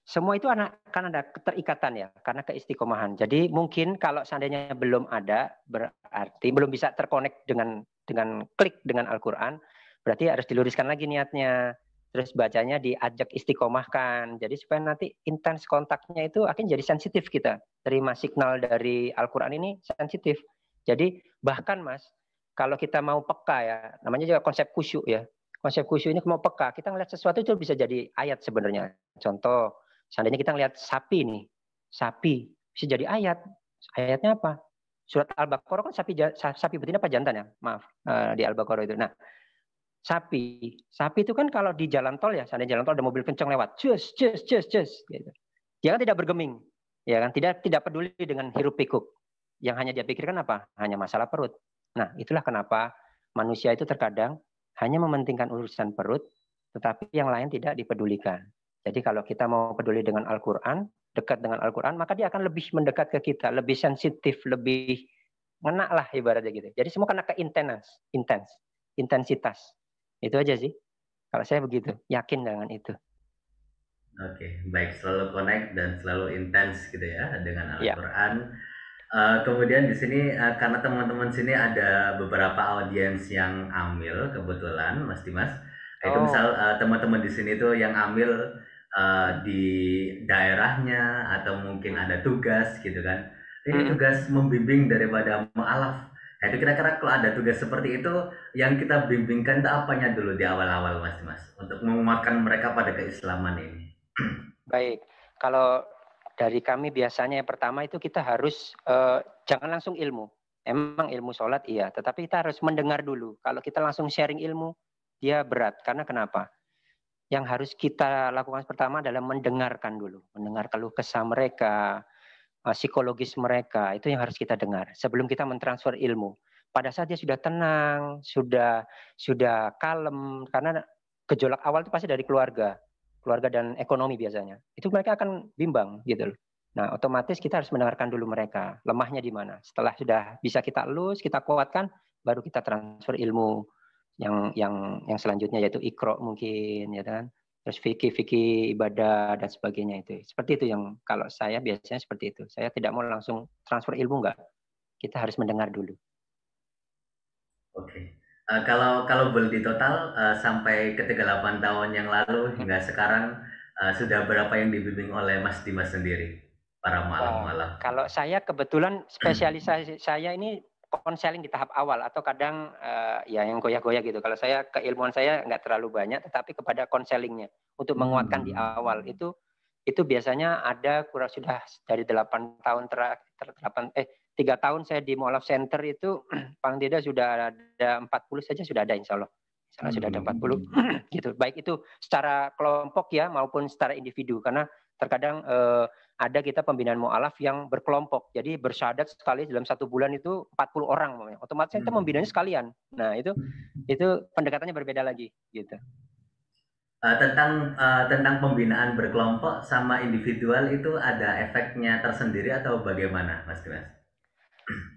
Speaker 3: Semua itu kan ada keterikatan ya, karena keistiqomahan. Jadi mungkin kalau seandainya belum ada, berarti belum bisa terkonek dengan klik dengan Al-Quran, berarti harus diluruskan lagi niatnya. Terus bacanya diajak istiqomahkan. Jadi supaya nanti intens kontaknya itu akan jadi sensitif kita. Terima signal dari Al-Quran ini sensitif. Jadi bahkan Mas, kalau kita mau peka ya, namanya juga konsep khusyuk ya. Konsep khusyuk ini mau peka, kita ngeliat sesuatu itu bisa jadi ayat sebenarnya. Contoh, seandainya kita ngeliat sapi nih, sapi bisa jadi ayat. Ayatnya apa? Surat Al-Baqarah kan sapi betina apa jantan ya? Maaf, di Al-Baqarah itu. Nah, sapi itu kan kalau di jalan tol ya, seandainya jalan tol ada mobil kencang lewat, cus, gitu. Dia kan tidak bergeming, ya kan? Tidak peduli dengan hiruk pikuk. Yang hanya dia pikirkan apa? Hanya masalah perut. Nah, itulah kenapa manusia itu terkadang hanya mementingkan urusan perut, tetapi yang lain tidak dipedulikan. Jadi kalau kita mau peduli dengan Al-Quran, dekat dengan Al-Quran, maka dia akan lebih mendekat ke kita, lebih sensitif, lebih ngena lah ibaratnya gitu. Jadi semua karena intensitas. Itu aja sih. Kalau saya begitu, yakin dengan itu.
Speaker 1: Oke, baik, selalu connect dan selalu intens gitu ya dengan Al-Quran. Kemudian di sini karena teman-teman sini ada beberapa audiens yang amil kebetulan, Mas Dimas. Itu misal
Speaker 3: Oh,
Speaker 1: teman-teman di sini tuh yang ambil di daerahnya atau mungkin ada tugas gitu kan. Ini
Speaker 3: mm-mm.
Speaker 1: tugas membimbing daripada mualaf. Nah, itu kira-kira kalau ada tugas seperti itu yang kita bimbingkan itu apanya dulu di awal-awal Mas untuk menguatkan mereka pada keislaman ini.
Speaker 3: Baik. Kalau dari kami biasanya yang pertama itu kita harus jangan langsung ilmu. Emang ilmu sholat iya, tetapi kita harus mendengar dulu. Kalau kita langsung sharing ilmu, dia berat. Karena kenapa? Yang harus kita lakukan pertama adalah mendengarkan dulu. Mendengar keluh kesah mereka, psikologis mereka. Itu yang harus kita dengar. Sebelum kita mentransfer ilmu. Pada saat dia sudah tenang, sudah kalem. Karena gejolak awal itu pasti dari keluarga dan ekonomi biasanya. Itu mereka akan bimbang gitu loh. Nah, otomatis kita harus mendengarkan dulu mereka, lemahnya di mana. Setelah sudah bisa kita elus, kita kuatkan, baru kita transfer ilmu yang selanjutnya yaitu ikro mungkin ya kan. Terus fikih ibadah dan sebagainya itu. Seperti itu yang kalau saya biasanya seperti itu. Saya tidak mau langsung transfer ilmu enggak. Kita harus mendengar dulu.
Speaker 1: Oke. Kalau boleh di total sampai ke 38 tahun yang lalu hingga sekarang sudah berapa yang dibimbing oleh Mas Dimas sendiri para
Speaker 3: Wah,
Speaker 1: mualaf-mualaf?
Speaker 3: kalau saya kebetulan spesialisasi saya ini konseling di tahap awal atau kadang ya yang goyah-goyah gitu. Kalau saya keilmuan saya nggak terlalu banyak, tetapi kepada konselingnya untuk menguatkan di awal itu biasanya ada kurang sudah dari 8 tahun terakhir 3 tahun saya di Mualaf Center itu paling tidak sudah ada 40 saja sudah ada insya Allah. Insya Allah sudah ada 40 gitu. Baik itu secara kelompok ya maupun secara individu karena terkadang ada kita pembinaan mu'alaf yang berkelompok. Jadi bersyahadat sekali dalam 1 bulan itu 40 orang. Otomatis kita membinanya sekalian. Nah itu pendekatannya berbeda lagi. Gitu.
Speaker 1: Tentang pembinaan berkelompok sama individual itu ada efeknya tersendiri atau bagaimana, Mas Dimas?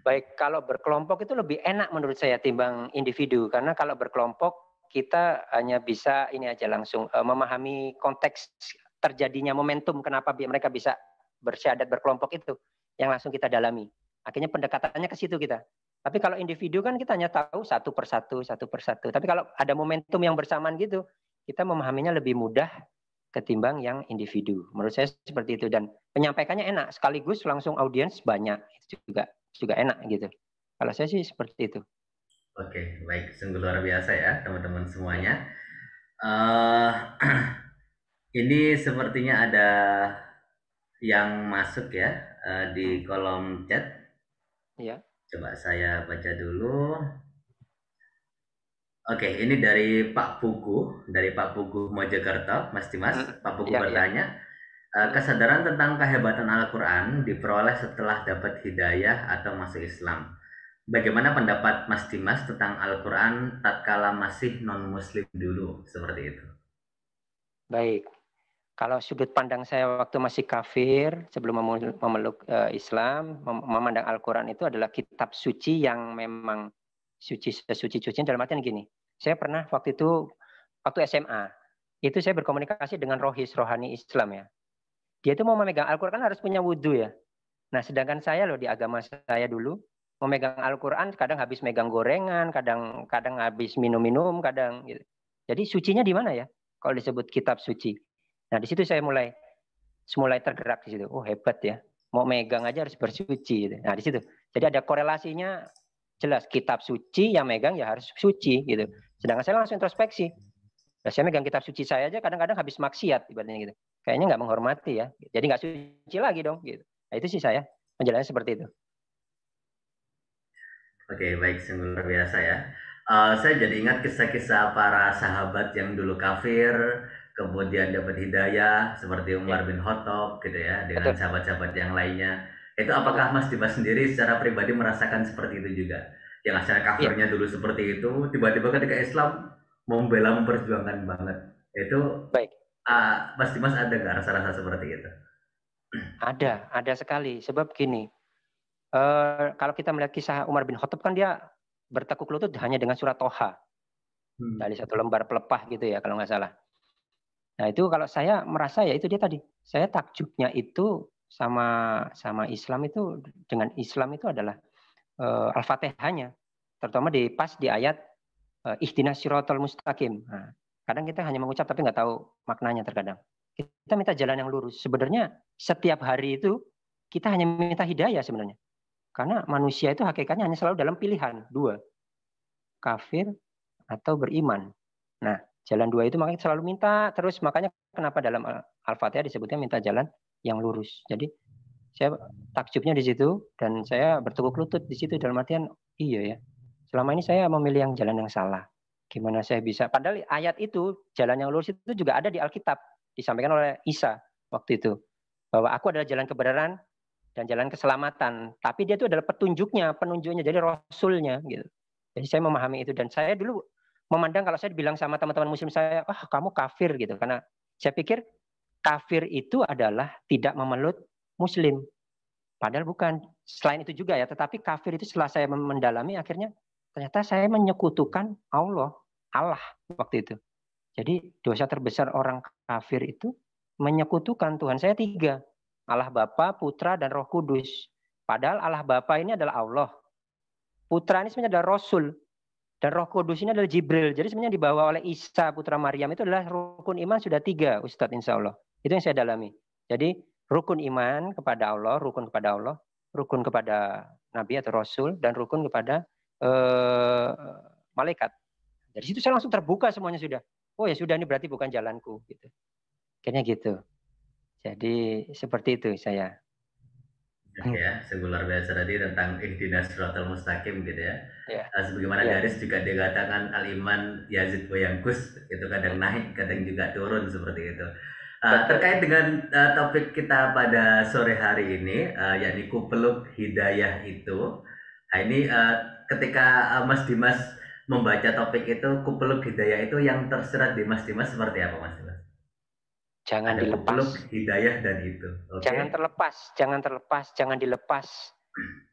Speaker 3: Baik, kalau berkelompok itu lebih enak menurut saya timbang individu. Karena kalau berkelompok kita hanya bisa ini aja langsung memahami konteks terjadinya momentum kenapa mereka bisa bersyahadat berkelompok itu yang langsung kita dalami. Akhirnya pendekatannya ke situ kita. Tapi kalau individu kan kita hanya tahu satu persatu. Tapi kalau ada momentum yang bersamaan gitu, kita memahaminya lebih mudah ketimbang yang individu. Menurut saya seperti itu dan penyampaikannya enak sekaligus langsung audiens banyak itu juga enak gitu. Kalau saya sih seperti itu.
Speaker 1: Oke, baik, sungguh luar biasa ya teman-teman semuanya. Uh, ini sepertinya ada yang masuk ya di kolom chat.
Speaker 3: Ya.
Speaker 1: Coba saya baca dulu. Oke, ini dari Pak Pugu Mojokerto, Mas Dimas. Pak Pugu
Speaker 3: Ya, ya.
Speaker 1: bertanya, kesadaran tentang kehebatan Al-Quran diperoleh setelah dapat hidayah atau masuk Islam. Bagaimana pendapat Mas Dimas tentang Al-Quran tatkala masih non-Muslim dulu, seperti itu?
Speaker 3: Baik. Kalau sudut pandang saya waktu masih kafir, sebelum memeluk Islam, memandang Al-Quran itu adalah kitab suci yang memang suci dalam artian gini. Saya pernah waktu itu, waktu SMA, itu saya berkomunikasi dengan rohani Islam ya. Dia itu mau memegang Al-Quran harus punya wudhu ya. Nah sedangkan saya loh di agama saya dulu, memegang Al-Quran kadang habis megang gorengan, kadang habis minum-minum, kadang gitu. Jadi sucinya di mana ya? Kalau disebut kitab suci. Nah di situ saya mulai tergerak di situ. Oh hebat ya. Mau megang aja harus bersuci. Nah di situ. Jadi ada korelasinya jelas kitab suci yang megang ya harus suci gitu. Sedangkan saya langsung introspeksi. Nah, saya megang kitab suci saya aja kadang-kadang habis maksiat ibaratnya gitu. Kayaknya nggak menghormati ya. Jadi nggak suci lagi dong gitu. Nah itu sih saya penjelasannya seperti itu.
Speaker 1: Oke, baik, sungguh luar biasa ya. Saya jadi ingat kisah-kisah para sahabat yang dulu kafir, kemudian dapat hidayah, seperti
Speaker 3: Ya,
Speaker 1: Umar bin Khattab gitu ya, dengan
Speaker 3: betul.
Speaker 1: sahabat-sahabat yang lainnya. Itu
Speaker 3: Betul.
Speaker 1: apakah Mas Dimas sendiri secara pribadi merasakan seperti itu juga? Yang asalnya
Speaker 3: Iya,
Speaker 1: kafirnya dulu seperti itu, tiba-tiba ketika Islam membela memperjuangkan banget. Itu
Speaker 3: baik.
Speaker 1: Mas Dimas ada nggak rasa-rasa seperti itu?
Speaker 3: Ada sekali. Sebab gini, kalau kita melihat kisah Umar bin Khattab kan dia bertekuk lutut hanya dengan surat Toha dari satu lembar pelepah gitu ya kalau nggak salah. Nah itu kalau saya merasa ya itu dia tadi. Saya takjubnya itu sama Islam itu dengan Islam itu adalah Al-Fatihahnya. Terutama pas di ayat ihdinas siratal mustaqim. Nah, Kadang kita hanya mengucap tapi nggak tahu maknanya terkadang. Kita minta jalan yang lurus. Sebenarnya setiap hari itu kita hanya minta hidayah sebenarnya. Karena manusia itu hakikatnya hanya selalu dalam pilihan dua, kafir atau beriman. Nah, jalan dua itu makanya selalu minta terus. Makanya kenapa dalam Al-Fatihah disebutnya minta jalan yang lurus. Jadi saya takjubnya di situ dan saya bertekuk lutut di situ dalam artian iya ya. Selama ini saya memilih yang jalan yang salah. Gimana saya bisa? Padahal ayat itu jalan yang lurus itu juga ada di Alkitab, disampaikan oleh Isa waktu itu bahwa aku adalah jalan kebenaran dan jalan keselamatan. Tapi dia itu adalah petunjuknya, penunjuknya, jadi rasulnya gitu. Jadi saya memahami itu dan saya dulu memandang kalau saya bilang sama teman-teman muslim saya, kamu kafir gitu, karena saya pikir kafir itu adalah tidak memeluk muslim. Padahal bukan. Selain itu juga ya, tetapi kafir itu setelah saya mendalami akhirnya ternyata saya menyekutukan Allah waktu itu. Jadi dosa terbesar orang kafir itu menyekutukan Tuhan. Saya 3. Allah Bapa, Putra, dan Roh Kudus. Padahal Allah Bapa ini adalah Allah. Putra ini sebenarnya adalah Rasul. Dan Roh Kudus ini adalah Jibril. Jadi sebenarnya dibawa oleh Isa, putra Maryam. Itu adalah rukun iman sudah 3, Ustadz, insya Allah. Itu yang saya dalami. Jadi rukun iman kepada Allah, rukun kepada Nabi atau Rasul, dan rukun kepada malaikat. Dari situ saya langsung terbuka semuanya sudah. Oh ya sudah, ini berarti bukan jalanku. Gitu. Kayaknya gitu. Jadi seperti itu saya.
Speaker 1: Oke ya, luar biasa tadi tentang ihdinas siratal mustaqim gitu ya. Sebagaimana Daris juga dikatakan al-iman yazid wa yanqus, itu kadang naik, kadang juga turun seperti itu. Terkait dengan topik kita pada sore hari ini, yakni kupeluk hidayah itu. Nah ini ketika Mas Dimas membaca topik itu, kupeluk hidayah itu yang tersirat di Mas Dimas seperti apa, Mas Dimas?
Speaker 3: Jangan
Speaker 1: ada
Speaker 3: dilepas.
Speaker 1: Kupeluk hidayah dan itu. Okay.
Speaker 3: Jangan terlepas, jangan dilepas.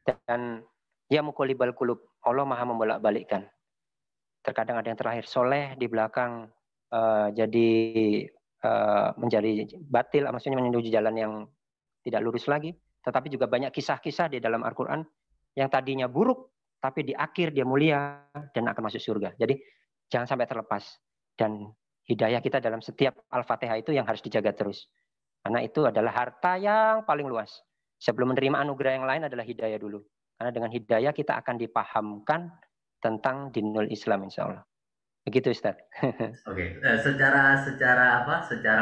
Speaker 3: Dan ya muqallibal qulub, Allah Maha membolak-balikkan. Terkadang ada yang terakhir soleh, di belakang menjadi batil, maksudnya menuju jalan yang tidak lurus lagi. Tetapi juga banyak kisah-kisah di dalam Al-Quran yang tadinya buruk, tapi di akhir dia mulia dan akan masuk surga. Jadi jangan sampai terlepas. Dan hidayah kita dalam setiap Al-Fatihah itu yang harus dijaga terus. Karena itu adalah harta yang paling luas. Sebelum menerima anugerah yang lain adalah hidayah dulu. Karena dengan hidayah kita akan dipahamkan tentang dinul Islam, insya Allah. Begitu, Ustaz.
Speaker 1: Oke. Secara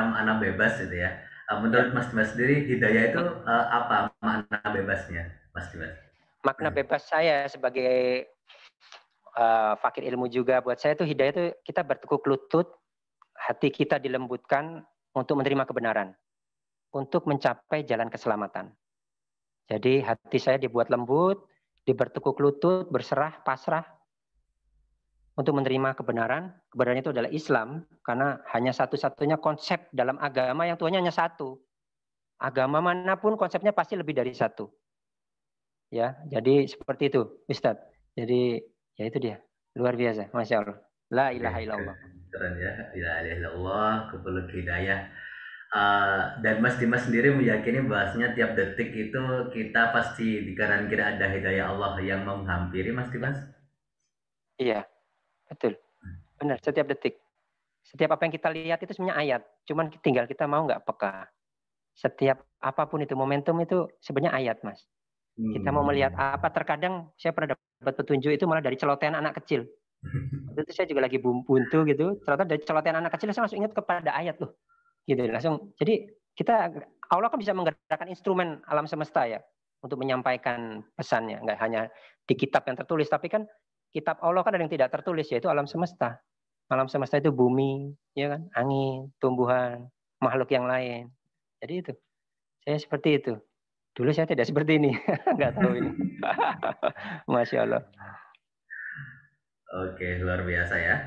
Speaker 1: makna bebas itu ya. Menurut Mas Dimas sendiri, hidayah itu apa makna bebasnya, Mas Dimas?
Speaker 3: Makna bebas saya sebagai fakir ilmu juga, buat saya itu hidayah itu kita bertekuk lutut, hati kita dilembutkan untuk menerima kebenaran, untuk mencapai jalan keselamatan. Jadi hati saya dibuat lembut, bertekuk lutut, berserah, pasrah untuk menerima kebenaran. Kebenaran itu adalah Islam, karena hanya satu-satunya konsep dalam agama yang Tuhannya hanya satu. Agama manapun konsepnya pasti lebih dari satu. Ya, jadi seperti itu, Ustadz. Jadi ya itu dia, luar biasa, Masya Allah. La ilaha illallah.
Speaker 1: Keren ya, la ilaha illallah, kupeluk hidayah. Dan Mas Dimas sendiri meyakini bahwasanya tiap detik itu kita pasti di kanan kiri ada hidayah Allah yang menghampiri, Mas Dimas?
Speaker 3: Iya, betul. Benar, setiap detik. Setiap apa yang kita lihat itu sebenarnya ayat. Cuman tinggal kita mau nggak peka. Setiap apapun itu, momentum itu sebenarnya ayat, Mas. Kita mau melihat apa, terkadang saya pernah dapat petunjuk itu malah dari celotehan anak kecil. Waktu itu saya juga lagi buntu gitu, ternyata dari celotehan anak kecil saya langsung ingat kepada ayat loh. Gitu langsung. Jadi Allah kan bisa menggerakkan instrumen alam semesta ya untuk menyampaikan pesannya, nggak hanya di kitab yang tertulis, tapi kan kitab Allah kan ada yang tidak tertulis, yaitu alam semesta. Alam semesta itu bumi, ya kan, angin, tumbuhan, makhluk yang lain. Jadi itu saya seperti itu. Dulu saya tidak seperti ini, nggak tahu ini. Masya Allah.
Speaker 1: Oke, luar biasa ya.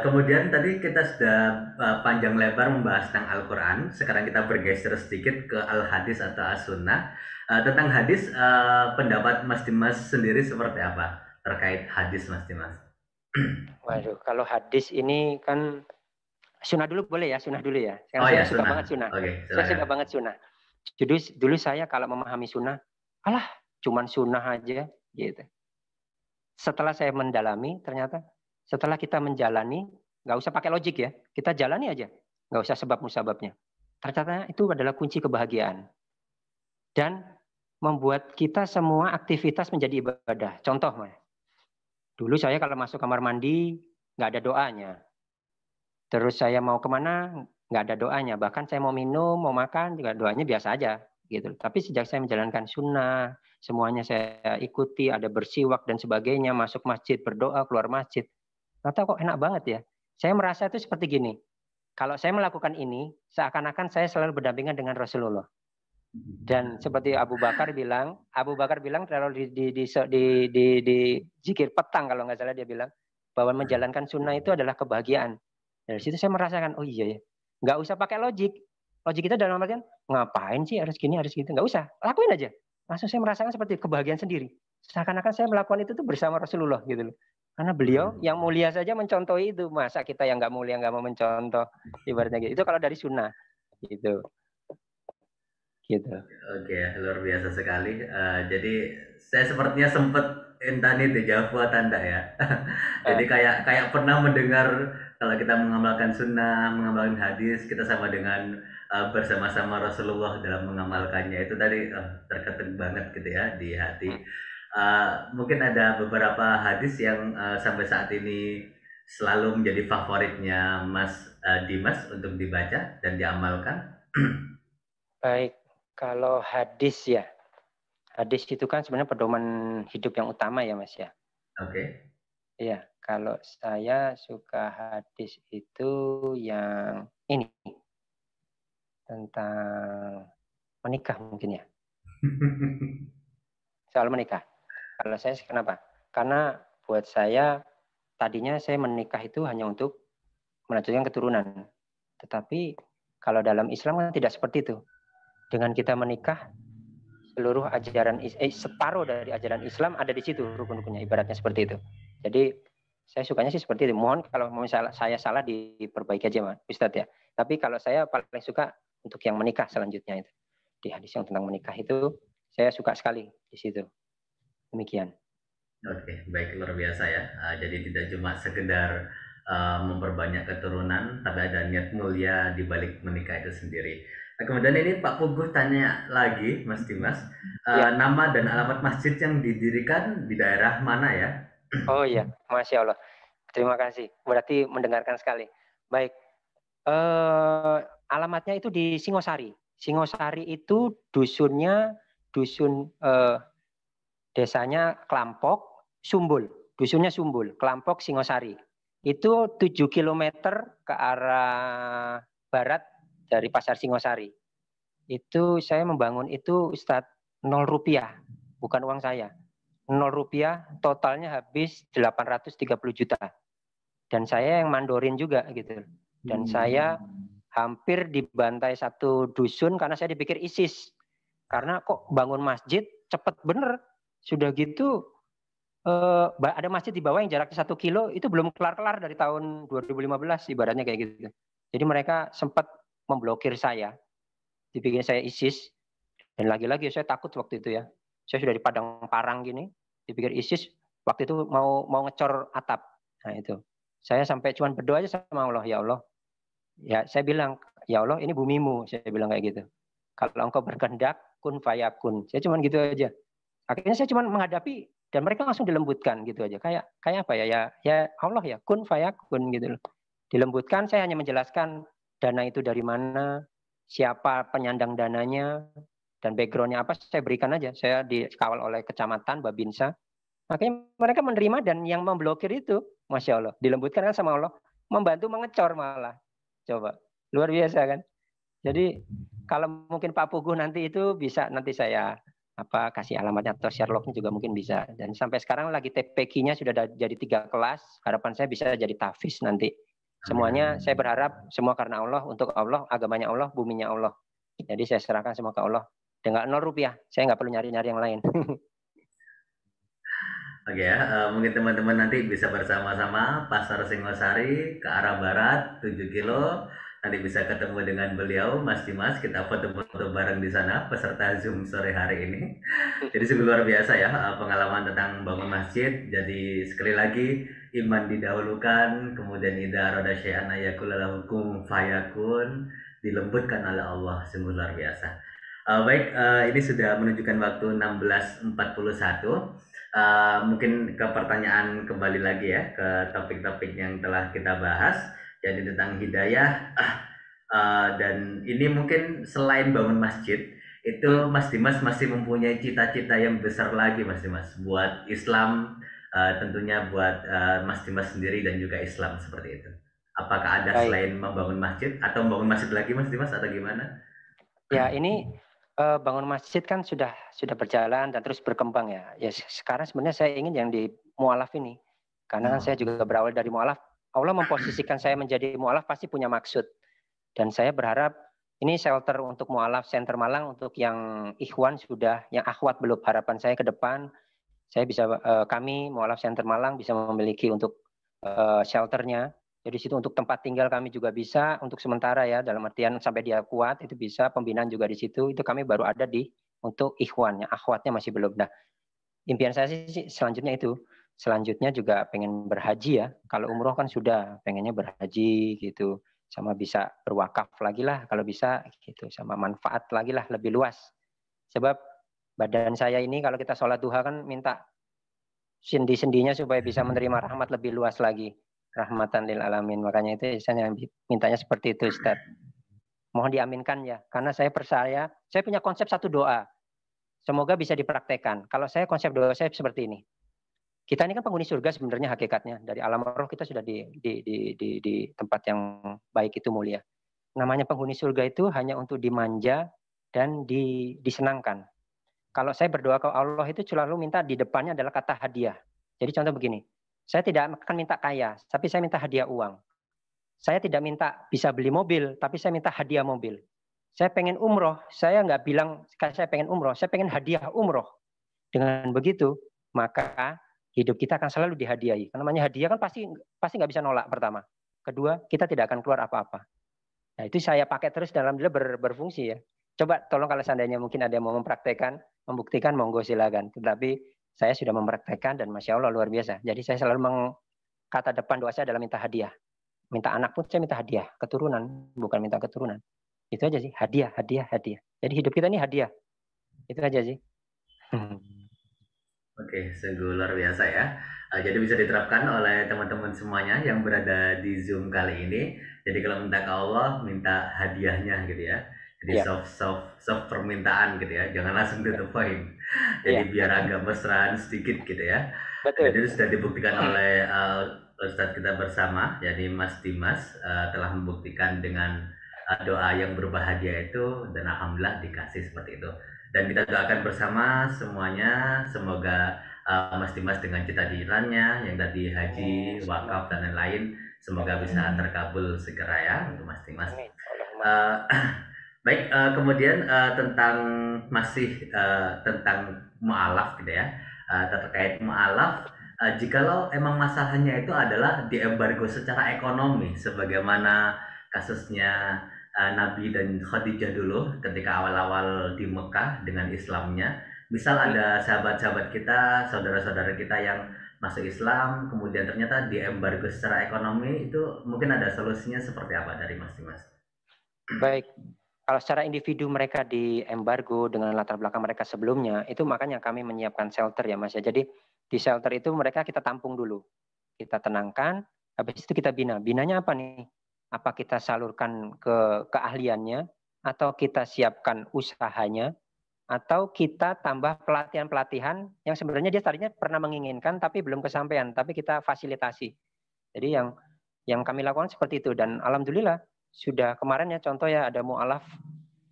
Speaker 1: Kemudian tadi kita sudah panjang lebar membahas tentang Al-Quran. Sekarang kita bergeser sedikit ke Al-Hadis atau As-Sunnah. Tentang hadis, pendapat Mas Dimas sendiri seperti apa terkait hadis, Mas Dimas?
Speaker 3: Waduh, kalau hadis ini kan sunnah dulu boleh ya, sunnah dulu ya.
Speaker 1: Saya
Speaker 3: suka banget sunnah. Saya suka banget sunnah. Jadi dulu saya kalau memahami sunnah, cuman sunnah aja gitu. Setelah saya mendalami, ternyata setelah kita menjalani nggak usah pakai logik ya, kita jalani aja, nggak usah sebab musababnya. Ternyata itu adalah kunci kebahagiaan dan membuat kita semua aktivitas menjadi ibadah. Contoh, Mas, dulu saya kalau masuk kamar mandi nggak ada doanya. Terus saya mau kemana nggak ada doanya. Bahkan saya mau minum, mau makan juga doanya biasa aja gitu. Tapi sejak saya menjalankan sunnah, semuanya saya ikuti, ada bersiwak dan sebagainya, masuk masjid berdoa, keluar masjid. Ternyata kok enak banget ya. Saya merasa itu seperti gini. Kalau saya melakukan ini, seakan-akan saya selalu berdampingan dengan Rasulullah. Dan seperti Abu Bakar bilang kalau di zikir petang kalau nggak salah dia bilang bahwa menjalankan sunnah itu adalah kebahagiaan. Dari situ saya merasakan, oh iya ya, nggak usah pakai logik. Logik kita dalam artian ngapain sih harus gini harus gitu, nggak usah, lakuin aja. Langsung saya merasakan seperti kebahagiaan sendiri. Seakan-akan saya melakukan itu tuh bersama Rasulullah gitu loh. Karena beliau yang mulia saja mencontoh itu, masa kita yang nggak mulia nggak mau mencontoh, ibaratnya gitu. Itu kalau dari sunnah gitu. Gitu.
Speaker 1: Oke, luar biasa sekali. Jadi saya sepertinya sempat entani dejavu tanda ya. Jadi kayak kayak pernah mendengar kalau kita mengamalkan sunnah, mengamalkan hadis, kita sama dengan bersama-sama Rasulullah dalam mengamalkannya. Itu tadi terketuk banget gitu ya di hati. Mungkin ada beberapa hadis yang sampai saat ini selalu menjadi favoritnya Mas Dimas untuk dibaca dan diamalkan.
Speaker 3: Baik, kalau hadis ya, hadis itu kan sebenarnya pedoman hidup yang utama ya Mas ya.
Speaker 1: Oke.
Speaker 3: Iya, kalau saya suka hadis itu yang ini tentang menikah mungkin ya. Soal menikah. Kalau saya kenapa? Karena buat saya tadinya saya menikah itu hanya untuk melanjutkan keturunan. Tetapi kalau dalam Islam kan tidak seperti itu. Dengan kita menikah, seluruh ajaran separuh dari ajaran Islam ada di situ rukun-rukunnya, ibaratnya seperti itu. Jadi saya sukanya sih seperti itu. Mohon kalau misalnya saya salah diperbaiki aja Mas Ustadz ya. Tapi kalau saya paling suka untuk yang menikah selanjutnya itu. Di hadis yang tentang menikah itu saya suka sekali di situ. Demikian.
Speaker 1: Oke, baik, luar biasa ya. Jadi tidak cuma sekedar memperbanyak keturunan, tapi ada niat mulia di balik menikah itu sendiri. Nah, kemudian ini Pak Puguh tanya lagi, Mas Dimas,
Speaker 3: Ya.
Speaker 1: nama dan alamat masjid yang didirikan di daerah mana ya?
Speaker 3: Oh iya, Masya Allah. Terima kasih. Berarti mendengarkan sekali. Baik. Alamatnya itu di Singosari. Singosari itu dusunnya dusun desanya Klampok, Sumbul. Dusunnya Sumbul, Klampok, Singosari. Itu 7 kilometer ke arah barat dari Pasar Singosari. Itu saya membangun itu Ustadz 0 rupiah, bukan uang saya. 0 rupiah, totalnya habis 830 juta. Dan saya yang mandorin juga gitu. Dan saya hampir dibantai satu dusun karena saya dipikir ISIS. Karena kok bangun masjid cepet bener. Sudah gitu ada masjid di bawah yang jaraknya 1 kilo itu belum kelar-kelar dari tahun 2015 ibaratnya kayak gitu. Jadi mereka sempat memblokir saya. Dipikir saya ISIS. Dan lagi-lagi saya takut waktu itu ya. Saya sudah di padang parang gini, dipikir ISIS, waktu itu mau ngecor atap. Nah itu. Saya sampai cuman berdoa aja sama Allah, ya Allah. Ya saya bilang, ya Allah ini bumimu, saya bilang kayak gitu. Kalau engkau berkehendak, kun fayakun. Saya cuman gitu aja. Akhirnya saya cuman menghadapi dan mereka langsung dilembutkan gitu aja. Kayak apa ya? Ya Allah ya, kun fayakun gitu loh. Dilembutkan, saya hanya menjelaskan dana itu dari mana, siapa penyandang dananya, dan backgroundnya apa saya berikan aja. Saya dikawal oleh kecamatan Babinsa. Makanya mereka menerima dan yang memblokir itu, Masya Allah, dilembutkan kan sama Allah, membantu mengecor malah. Coba, luar biasa kan. Jadi kalau mungkin Pak Puguh nanti itu bisa nanti saya kasih alamatnya atau Sherlocknya juga mungkin bisa. Dan sampai sekarang lagi TPQ-nya sudah jadi 3 kelas. Harapan saya bisa jadi tahfiz nanti. Semuanya saya berharap semua karena Allah, untuk Allah, agamanya Allah, buminya Allah. Jadi saya serahkan semua ke Allah. Dengan 0 rupiah, saya nggak perlu nyari-nyari yang lain.
Speaker 1: Oke ya, mungkin teman-teman nanti bisa bersama-sama Pasar Singosari ke arah barat 7 kilo. nanti bisa ketemu dengan beliau, Mas Dimas, kita foto-foto bareng di sana peserta Zoom sore hari ini. Jadi sungguh luar biasa ya pengalaman tentang bangun masjid. Jadi sekali lagi iman didahulukan, kemudian idza arada syai'an ayakul hukum fayakun, dilembutkan oleh Allah, sungguh luar biasa. Baik, ini sudah menunjukkan waktu 16.41. Mungkin ke pertanyaan kembali lagi ya ke topik-topik yang telah kita bahas, jadi tentang hidayah. Dan ini mungkin selain bangun masjid, itu Mas Dimas masih mempunyai cita-cita yang besar lagi, Mas Dimas, buat Islam, tentunya buat Mas Dimas sendiri dan juga Islam seperti itu. Apakah ada selain membangun masjid atau membangun masjid lagi, Mas Dimas, atau gimana?
Speaker 3: Ya, ini bangun masjid kan sudah berjalan dan terus berkembang ya. Ya sekarang sebenarnya saya ingin yang di mualaf ini, karena kan saya juga berawal dari mualaf. Allah memposisikan saya menjadi mualaf pasti punya maksud. Dan saya berharap ini shelter untuk mualaf Center Malang, untuk yang ikhwan sudah, yang akhwat belum. Harapan saya ke depan saya bisa, kami mualaf Center Malang bisa memiliki untuk shelternya. Jadi situ untuk tempat tinggal kami juga bisa untuk sementara ya, dalam artian sampai dia kuat itu bisa, pembinaan juga di situ. Itu kami baru ada di untuk ikhwannya, akhwatnya masih belum. Nah, impian saya sih selanjutnya itu. Selanjutnya juga pengen berhaji ya. Kalau umroh kan sudah, pengennya berhaji gitu. Sama bisa berwakaf lagi lah kalau bisa gitu. Sama manfaat lagi lah lebih luas. Sebab badan saya ini kalau kita sholat duha kan minta sendi-sendinya supaya bisa menerima rahmat lebih luas lagi. Rahmatan lil alamin. Makanya itu saya mintanya seperti itu, Ustaz. Mohon diaminkan ya. Karena saya percaya, saya punya konsep satu doa. Semoga bisa dipraktekkan. Kalau saya konsep doa saya seperti ini. Kita ini kan penghuni surga sebenarnya hakikatnya. Dari alam roh kita sudah di tempat yang baik itu mulia. Namanya penghuni surga itu hanya untuk dimanja dan disenangkan. Kalau saya berdoa ke Allah itu selalu minta di depannya adalah kata hadiah. Jadi contoh begini, saya tidak akan minta kaya, tapi saya minta hadiah uang. Saya tidak minta bisa beli mobil, tapi saya minta hadiah mobil. Saya pengen umroh, saya nggak bilang saya pengen umroh, saya pengen hadiah umroh. Dengan begitu, maka hidup kita akan selalu dihadiahi. Karena namanya hadiah kan pasti nggak bisa nolak pertama. Kedua, kita tidak akan keluar apa-apa. Nah itu saya pakai terus dalam berfungsi ya. Coba tolong kalau seandainya mungkin ada yang mau mempraktekkan, membuktikan, monggo silakan. Tetapi saya sudah mempraktekkan dan Masya Allah luar biasa. Jadi saya selalu kata depan doa saya adalah minta hadiah. Minta anak pun saya minta hadiah. Keturunan, bukan minta keturunan. Itu aja sih, hadiah, hadiah, hadiah. Jadi hidup kita ini hadiah. Itu aja sih.
Speaker 1: Oke, sungguh luar biasa ya. Jadi bisa diterapkan oleh teman-teman semuanya yang berada di Zoom kali ini. Jadi kalau minta ke Allah, minta hadiahnya gitu ya. Jadi soft permintaan gitu ya. Jangan langsung to the point. Jadi biar agak mesraan sedikit gitu ya.
Speaker 3: Betul.
Speaker 1: Jadi sudah dibuktikan oleh Ustadz kita bersama, jadi Mas Dimas telah membuktikan dengan doa yang berbahagia itu, dan alhamdulillah dikasih seperti itu. Dan kita doakan bersama semuanya, semoga Mas Dimas dengan cita-citanya yang tadi haji, wakaf dan lain-lain, semoga bisa terkabul segera ya untuk Mas Dimas. Baik, kemudian tentang tentang mu'alaf gitu ya, terkait mu'alaf, jikalau emang masalahnya itu adalah diembargo secara ekonomi, sebagaimana kasusnya Nabi dan Khadijah dulu ketika awal-awal di Mekah dengan Islamnya. Misal ada sahabat-sahabat kita, saudara-saudara kita yang masuk Islam, kemudian ternyata diembargo secara ekonomi, itu mungkin ada solusinya seperti apa dari Mas Dimas?
Speaker 3: Baik, kalau secara individu mereka diembargo dengan latar belakang mereka sebelumnya, itu makanya kami menyiapkan shelter ya Mas ya. Jadi di shelter itu mereka kita tampung dulu, kita tenangkan, habis itu kita bina. Binanya apa nih? Apa kita salurkan ke keahliannya, atau kita siapkan usahanya, atau kita tambah pelatihan-pelatihan yang sebenarnya dia tadinya pernah menginginkan tapi belum kesampaian, tapi kita fasilitasi. Jadi yang kami lakukan seperti itu, dan alhamdulillah sudah kemarin ya contoh ya ada mu'alaf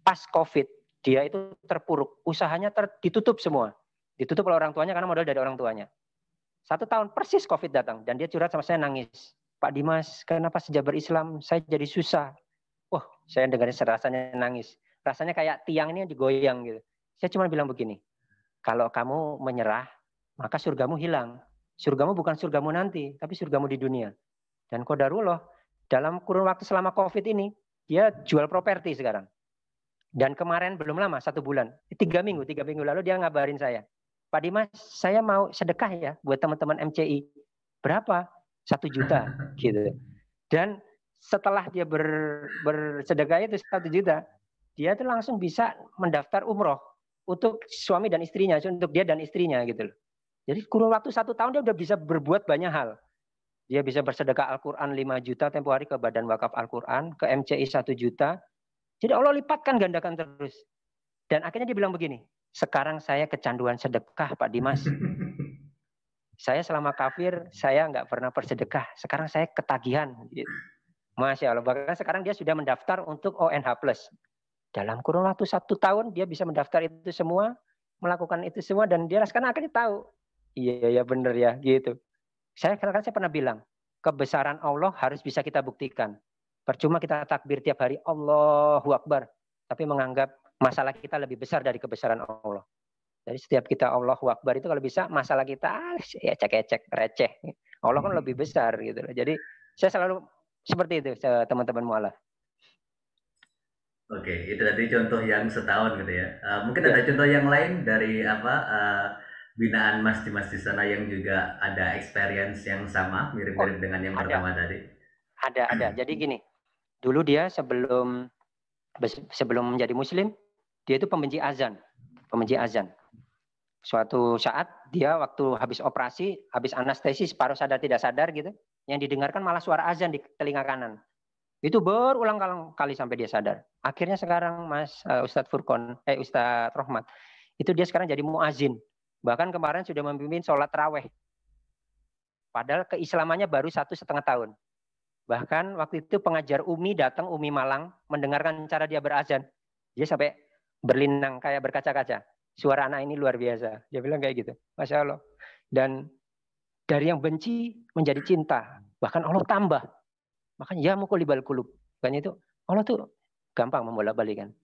Speaker 3: pas COVID, dia itu terpuruk, usahanya ditutup semua. Ditutup oleh orang tuanya karena modal dari orang tuanya. 1 tahun persis COVID datang dan dia curhat sama saya nangis. Pak Dimas, kenapa sejak berislam saya jadi susah? Wah, saya dengarnya rasanya nangis. Rasanya kayak tiang ini digoyang gitu. Saya cuma bilang begini, kalau kamu menyerah, maka surgamu hilang. Surgamu bukan surgamu nanti, tapi surgamu di dunia. Dan qadarullah, dalam kurun waktu selama COVID ini, dia jual properti sekarang. Dan kemarin belum lama, 1 bulan, 3 minggu lalu dia ngabarin saya, Pak Dimas, saya mau sedekah ya buat teman-teman MCI. Berapa? 1 juta gitu. Dan setelah dia bersedekah itu 1 juta, dia tuh langsung bisa mendaftar umroh untuk suami dan istrinya, untuk dia dan istrinya gitu loh. Jadi kurun waktu 1 tahun dia udah bisa berbuat banyak hal. Dia bisa bersedekah Al-Quran 5 juta tempo hari ke Badan Wakaf Al-Quran, ke MCI 1 juta. Jadi Allah lipatkan gandakan terus. Dan akhirnya dia bilang begini, sekarang saya kecanduan sedekah Pak Dimas. Saya selama kafir, saya nggak pernah bersedekah. Sekarang saya ketagihan. Masya Allah. Bahkan sekarang dia sudah mendaftar untuk ONH+. Dalam kurun waktu 1 tahun, dia bisa mendaftar itu semua, melakukan itu semua, dan dia sekarang akhirnya tahu. Iya, benar ya, gitu. Saya pernah bilang, kebesaran Allah harus bisa kita buktikan. Percuma kita takbir tiap hari, Allahu Akbar, tapi menganggap masalah kita lebih besar dari kebesaran Allah. Jadi setiap kita Allahu Akbar itu kalau bisa masalah kita ya cek-cek receh. Allah kan lebih besar gitu loh. Jadi saya selalu seperti itu teman-teman mualaf.
Speaker 1: Oke, itu tadi contoh yang setahun gitu ya. Mungkin ada contoh yang lain dari binaan Mas Dimas di sana yang juga ada experience yang sama mirip-mirip dengan yang pertama tadi.
Speaker 3: Ada. Jadi gini, dulu dia sebelum menjadi Muslim, dia itu pembenci azan. Suatu saat dia waktu habis operasi, habis anestesi, separuh sadar tidak sadar gitu, yang didengarkan malah suara azan di telinga kanan. Itu berulang kali sampai dia sadar. Akhirnya sekarang Ustadz Rohmat, itu dia sekarang jadi muazin. Bahkan kemarin sudah memimpin sholat taraweh. Padahal keislamannya baru 1,5 tahun. Bahkan waktu itu pengajar Umi datang, Umi Malang, mendengarkan cara dia berazan. Dia sampai berlinang kayak berkaca-kaca. Suara anak ini luar biasa. Dia bilang kayak gitu. Masya Allah. Dan dari yang benci menjadi cinta. Bahkan Allah tambah. Makanya ya muqallibal qulub. Makanya itu Allah tuh gampang membolak-balikan.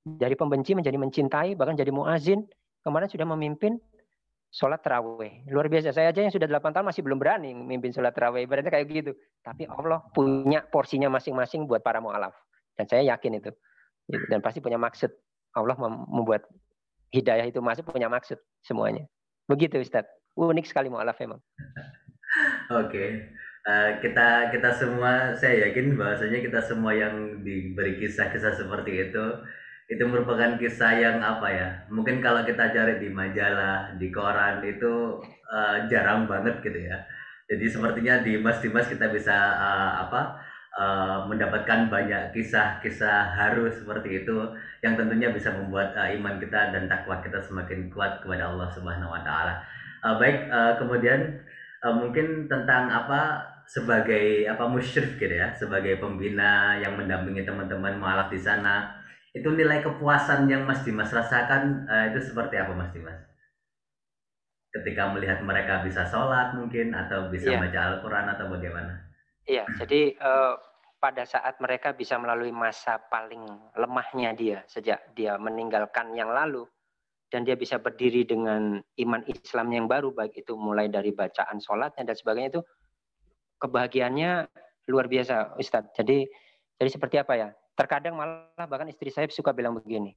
Speaker 3: Dari pembenci menjadi mencintai, bahkan jadi muazin. Kemarin sudah memimpin sholat tarawih. Luar biasa. Saya aja yang sudah 8 tahun masih belum berani memimpin sholat tarawih. Ibaratnya kayak gitu. Tapi Allah punya porsinya masing-masing buat para mu'alaf. Dan saya yakin itu. Dan pasti punya maksud. Allah membuat hidayah itu masuk punya maksud semuanya. Begitu Ustaz. Unik sekali mu'alaf memang.
Speaker 1: Oke. Kita semua, saya yakin bahwasanya kita semua yang diberi kisah-kisah seperti itu merupakan kisah yang mungkin kalau kita cari di majalah, di koran itu jarang banget gitu ya. Jadi sepertinya di Mas Dimas kita bisa mendapatkan banyak kisah-kisah haru seperti itu yang tentunya bisa membuat iman kita dan takwa kita semakin kuat kepada Allah Subhanahu wa taala. Kemudian mungkin tentang sebagai musyrik gitu ya, sebagai pembina yang mendampingi teman-teman mualaf di sana, itu nilai kepuasan yang Mas Dimas rasakan itu seperti apa Mas Dimas? Ketika melihat mereka bisa sholat mungkin atau bisa baca Al-Quran atau bagaimana?
Speaker 3: Iya, jadi pada saat mereka bisa melalui masa paling lemahnya dia sejak dia meninggalkan yang lalu, dan dia bisa berdiri dengan iman Islam yang baru, baik itu mulai dari bacaan sholatnya dan sebagainya, itu kebahagiaannya luar biasa Ustadz. Jadi seperti apa ya? Terkadang malah bahkan istri saya suka bilang begini,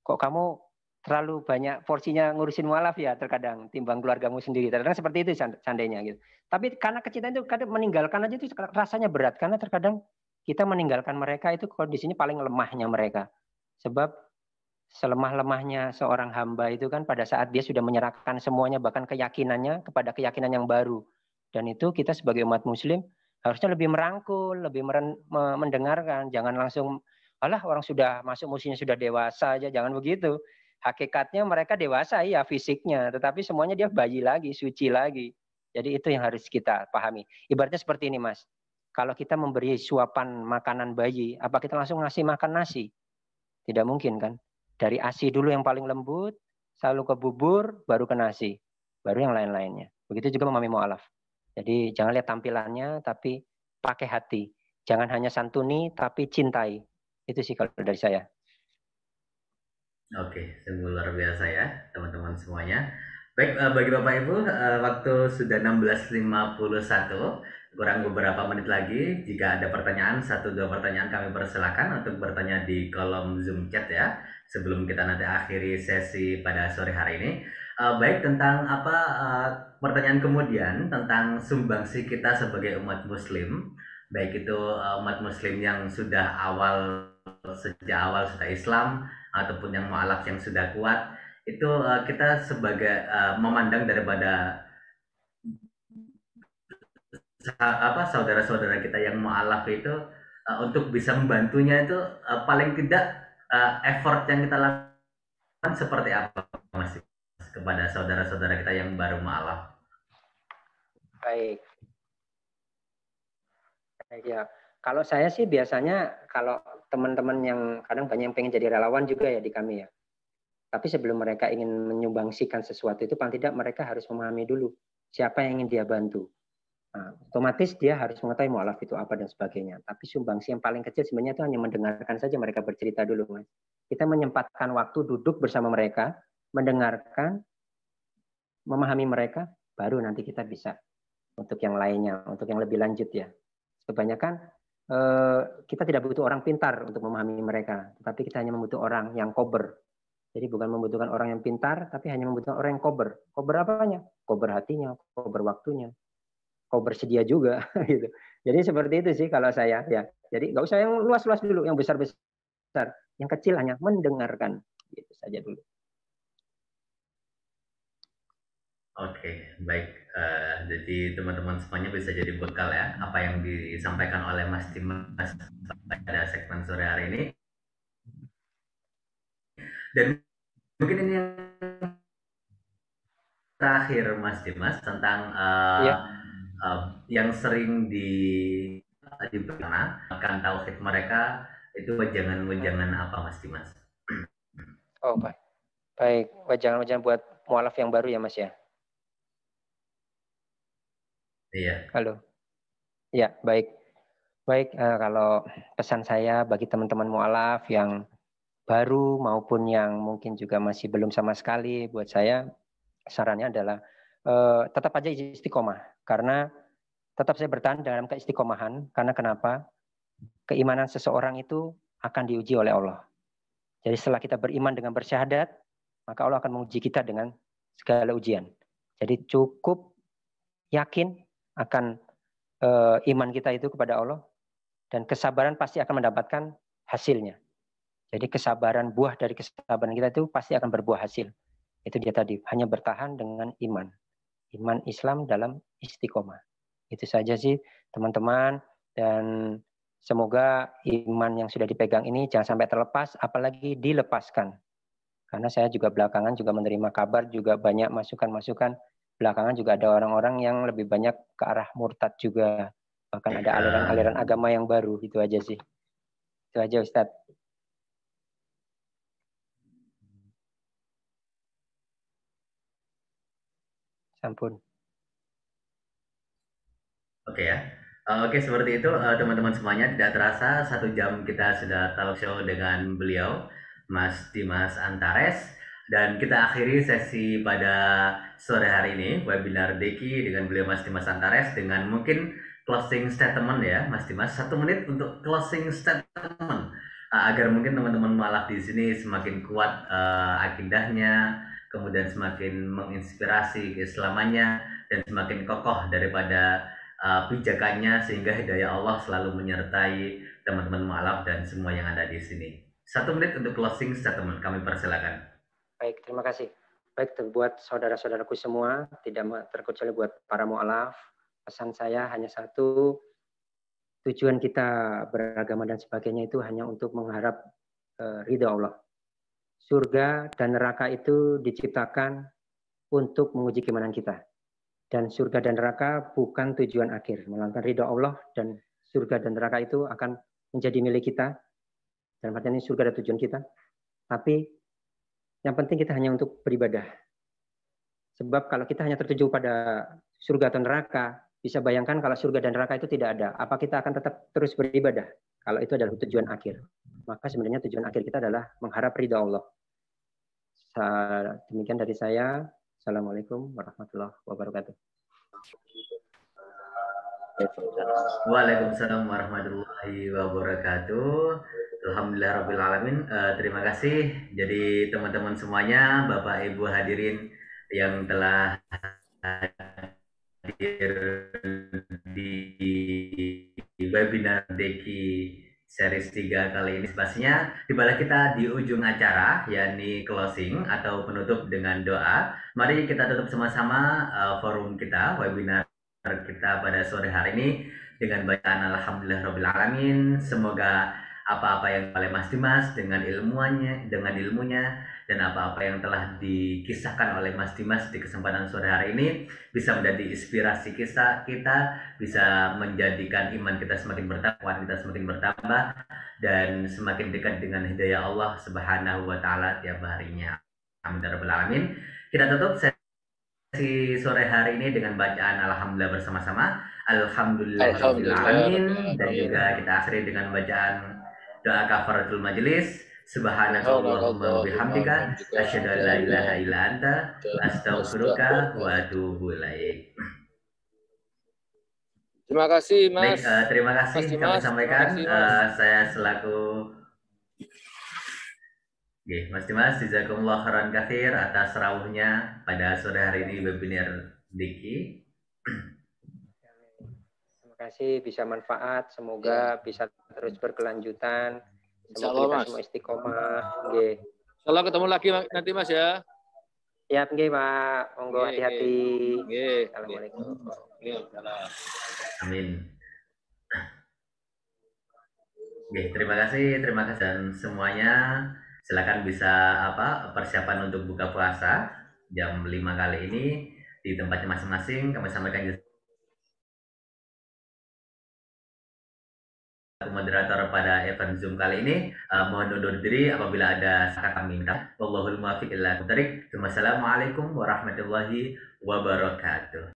Speaker 3: kok kamu terlalu banyak porsinya ngurusin mualaf ya terkadang timbang keluargamu sendiri. Terkadang seperti itu seandainya gitu. Tapi karena kecintaan itu kadang meninggalkan aja itu rasanya berat, karena terkadang kita meninggalkan mereka itu kondisinya paling lemahnya mereka. Sebab selemah-lemahnya seorang hamba itu kan pada saat dia sudah menyerahkan semuanya, bahkan keyakinannya kepada keyakinan yang baru. Dan itu kita sebagai umat muslim harusnya lebih merangkul, lebih mendengarkan. Jangan langsung, alah orang sudah masuk musimnya sudah dewasa aja, jangan begitu. Hakikatnya mereka dewasa ya fisiknya, tetapi semuanya dia bayi lagi, suci lagi. Jadi itu yang harus kita pahami. Ibaratnya seperti ini Mas, kalau kita memberi suapan makanan bayi, apa kita langsung ngasih makan nasi? Tidak mungkin kan? Dari ASI dulu yang paling lembut, selalu ke bubur, baru ke nasi, baru yang lain-lainnya. Begitu juga memahami mu'alaf. Jadi jangan lihat tampilannya, tapi pakai hati. Jangan hanya santuni, tapi cintai. Itu sih kalau dari saya.
Speaker 1: Oke, sungguh luar biasa ya teman-teman semuanya. Baik, bagi Bapak Ibu, waktu sudah 16.51 kurang beberapa menit lagi. Jika ada pertanyaan, 1-2 pertanyaan kami persilakan untuk bertanya di kolom Zoom chat ya. Sebelum kita nanti akhiri sesi pada sore hari ini. Baik, tentang pertanyaan kemudian tentang sumbangsi kita sebagai umat Muslim, baik itu umat Muslim yang sejak awal sudah Islam ataupun yang mualaf yang sudah kuat, itu kita sebagai memandang daripada saudara-saudara kita yang mualaf itu untuk bisa membantunya itu paling tidak effort yang kita lakukan seperti apa, Mas, kepada saudara-saudara kita yang baru mualaf.
Speaker 3: Baik. Ya, kalau saya sih biasanya kalau teman-teman yang kadang banyak yang pengen jadi relawan juga ya di kami ya. Tapi sebelum mereka ingin menyumbangsikan sesuatu itu paling tidak mereka harus memahami dulu siapa yang ingin dia bantu. Nah, otomatis dia harus mengetahui mualaf itu apa dan sebagainya. Tapi sumbangsi yang paling kecil sebenarnya itu hanya mendengarkan saja mereka bercerita dulu, Mas. Kita menyempatkan waktu duduk bersama mereka, mendengarkan, memahami mereka, baru nanti kita bisa untuk yang lainnya, untuk yang lebih lanjut ya. Kebanyakan kita tidak butuh orang pintar untuk memahami mereka, tapi kita hanya membutuhkan orang yang kober. Jadi bukan membutuhkan orang yang pintar, tapi hanya membutuhkan orang yang kober. Kober apanya? Kober hatinya, kober waktunya, kober sedia juga. Gitu. Jadi seperti itu sih kalau saya ya. Jadi nggak usah yang luas-luas dulu, yang besar-besar. Yang kecil hanya mendengarkan. Gitu saja dulu.
Speaker 1: Oke, baik. Jadi teman-teman semuanya bisa jadi bekal ya apa yang disampaikan oleh Mas Dimas pada segmen sore hari ini. Dan mungkin ini yang terakhir, Mas Dimas, tentang yang sering diberikan tauhid mereka itu wejangan-wejangan apa, Mas Dimas?
Speaker 3: Oh, baik. Wejangan-wejangan buat mualaf yang baru ya, Mas ya.
Speaker 1: Iya.
Speaker 3: Halo. Ya, baik. Baik, kalau pesan saya bagi teman-teman mualaf yang baru maupun yang mungkin juga masih belum sama sekali, buat saya sarannya adalah tetap aja istiqomah. Karena tetap saya bertahan dalam keistiqomahan. Karena kenapa? Keimanan seseorang itu akan diuji oleh Allah. Jadi setelah kita beriman dengan bersyahadat, maka Allah akan menguji kita dengan segala ujian. Jadi cukup yakin akan iman kita itu kepada Allah, dan kesabaran pasti akan mendapatkan hasilnya. Jadi kesabaran, buah dari kesabaran kita itu pasti akan berbuah hasil. Itu dia tadi, hanya bertahan dengan iman. Iman Islam dalam istiqomah. Itu saja sih teman-teman, dan semoga iman yang sudah dipegang ini jangan sampai terlepas, apalagi dilepaskan. Karena saya juga belakangan juga menerima kabar, juga banyak masukan-masukan. Belakangan juga ada orang-orang yang lebih banyak ke arah murtad juga. Bahkan ada aliran-aliran agama yang baru. Itu aja sih. Itu aja Ustadz. Sampun.
Speaker 1: Oke ya. Oke, seperti itu teman-teman semuanya, tidak terasa 1 jam kita sudah talk show dengan beliau, Mas Dimas Antares, dan kita akhiri sesi pada sore hari ini webinar Deki dengan beliau Mas Dimas Antares dengan mungkin closing statement ya, Mas Dimas, 1 menit untuk closing statement agar mungkin teman-teman mualaf di sini semakin kuat akidahnya, kemudian semakin menginspirasi keislamannya dan semakin kokoh daripada pijakannya, sehingga hidayah Allah selalu menyertai teman-teman mualaf dan semua yang ada di sini. 1 menit untuk closing statement, kami persilakan.
Speaker 3: Baik, terima kasih. Baik, buat saudara-saudaraku semua, tidak terkecuali buat para mualaf, pesan saya hanya satu, tujuan kita beragama dan sebagainya itu hanya untuk mengharap ridha Allah. Surga dan neraka itu diciptakan untuk menguji keimanan kita. Dan surga dan neraka bukan tujuan akhir, melainkan ridha Allah, dan surga dan neraka itu akan menjadi milik kita. Dalam artian ini surga adalah tujuan kita. Tapi yang penting kita hanya untuk beribadah. Sebab kalau kita hanya tertuju pada surga atau neraka, bisa bayangkan kalau surga dan neraka itu tidak ada, apa kita akan tetap terus beribadah? Kalau itu adalah tujuan akhir. Maka sebenarnya tujuan akhir kita adalah mengharap ridha Allah. Demikian dari saya. Assalamualaikum warahmatullahi wabarakatuh.
Speaker 1: Waalaikumsalam warahmatullahi wabarakatuh. Alhamdulillah alamin. Terima kasih. Jadi teman-teman semuanya, Bapak Ibu hadirin yang telah hadir di webinar Deki series 3 kali ini. Pastinya tibalah kita di ujung acara, yakni closing atau penutup dengan doa. Mari kita tutup sama-sama forum kita, webinar kita pada sore hari ini dengan bacaan Alhamdulillahirrahmanirrahim. Semoga apa-apa yang oleh Mas Dimas dengan ilmunya dan apa-apa yang telah dikisahkan oleh Mas Dimas di kesempatan sore hari ini bisa menjadi inspirasi kita, bisa menjadikan iman kita semakin bertambah, kita semakin bertambah dan semakin dekat dengan hidayah Allah Subhanahu wa taala tiap harinya. Amin ya rabbal alamin. Kita tutup sesi sore hari ini dengan bacaan alhamdulillah bersama-sama. Alhamdulillahirabbil alamin, dan juga kita akhiri dengan bacaan doa kafaratul majelis. Subhanakallahumma wa bihamdika asyhadu an la ilaha illa anta astaghfiruka wa atubu ilaik.
Speaker 4: Terima kasih Mas.
Speaker 1: Baik, terima kasih
Speaker 4: Mas
Speaker 1: kami
Speaker 4: Dimas,
Speaker 1: sampaikan.
Speaker 4: terima kasih, Mas.
Speaker 1: Saya selaku Mas Dimas, jazakumullah khairan katsir atas rawuhnya pada sore hari ini webinar Diki.
Speaker 3: Terima kasih, bisa manfaat, semoga bisa terus berkelanjutan.
Speaker 4: Insyaallah,
Speaker 3: Semoga kita
Speaker 4: Mas.
Speaker 3: semua istiqomah. Nggih.
Speaker 4: Insyaallah ketemu lagi nanti Mas ya.
Speaker 3: Ya, nggih, Pak. Monggo
Speaker 4: Nggih,
Speaker 3: hati-hati.
Speaker 4: Nggih.
Speaker 3: Assalamualaikum.
Speaker 1: Amin. Terima kasih dan semuanya. Silakan bisa persiapan untuk buka puasa jam 5 kali ini di tempatnya masing-masing. Kami sampaikan moderator pada event Zoom kali ini. Mohon undur diri apabila ada salah kami minta. Wallahul muwaffiq ila aqwamit thoriq. Wassalamualaikum warahmatullahi wabarakatuh.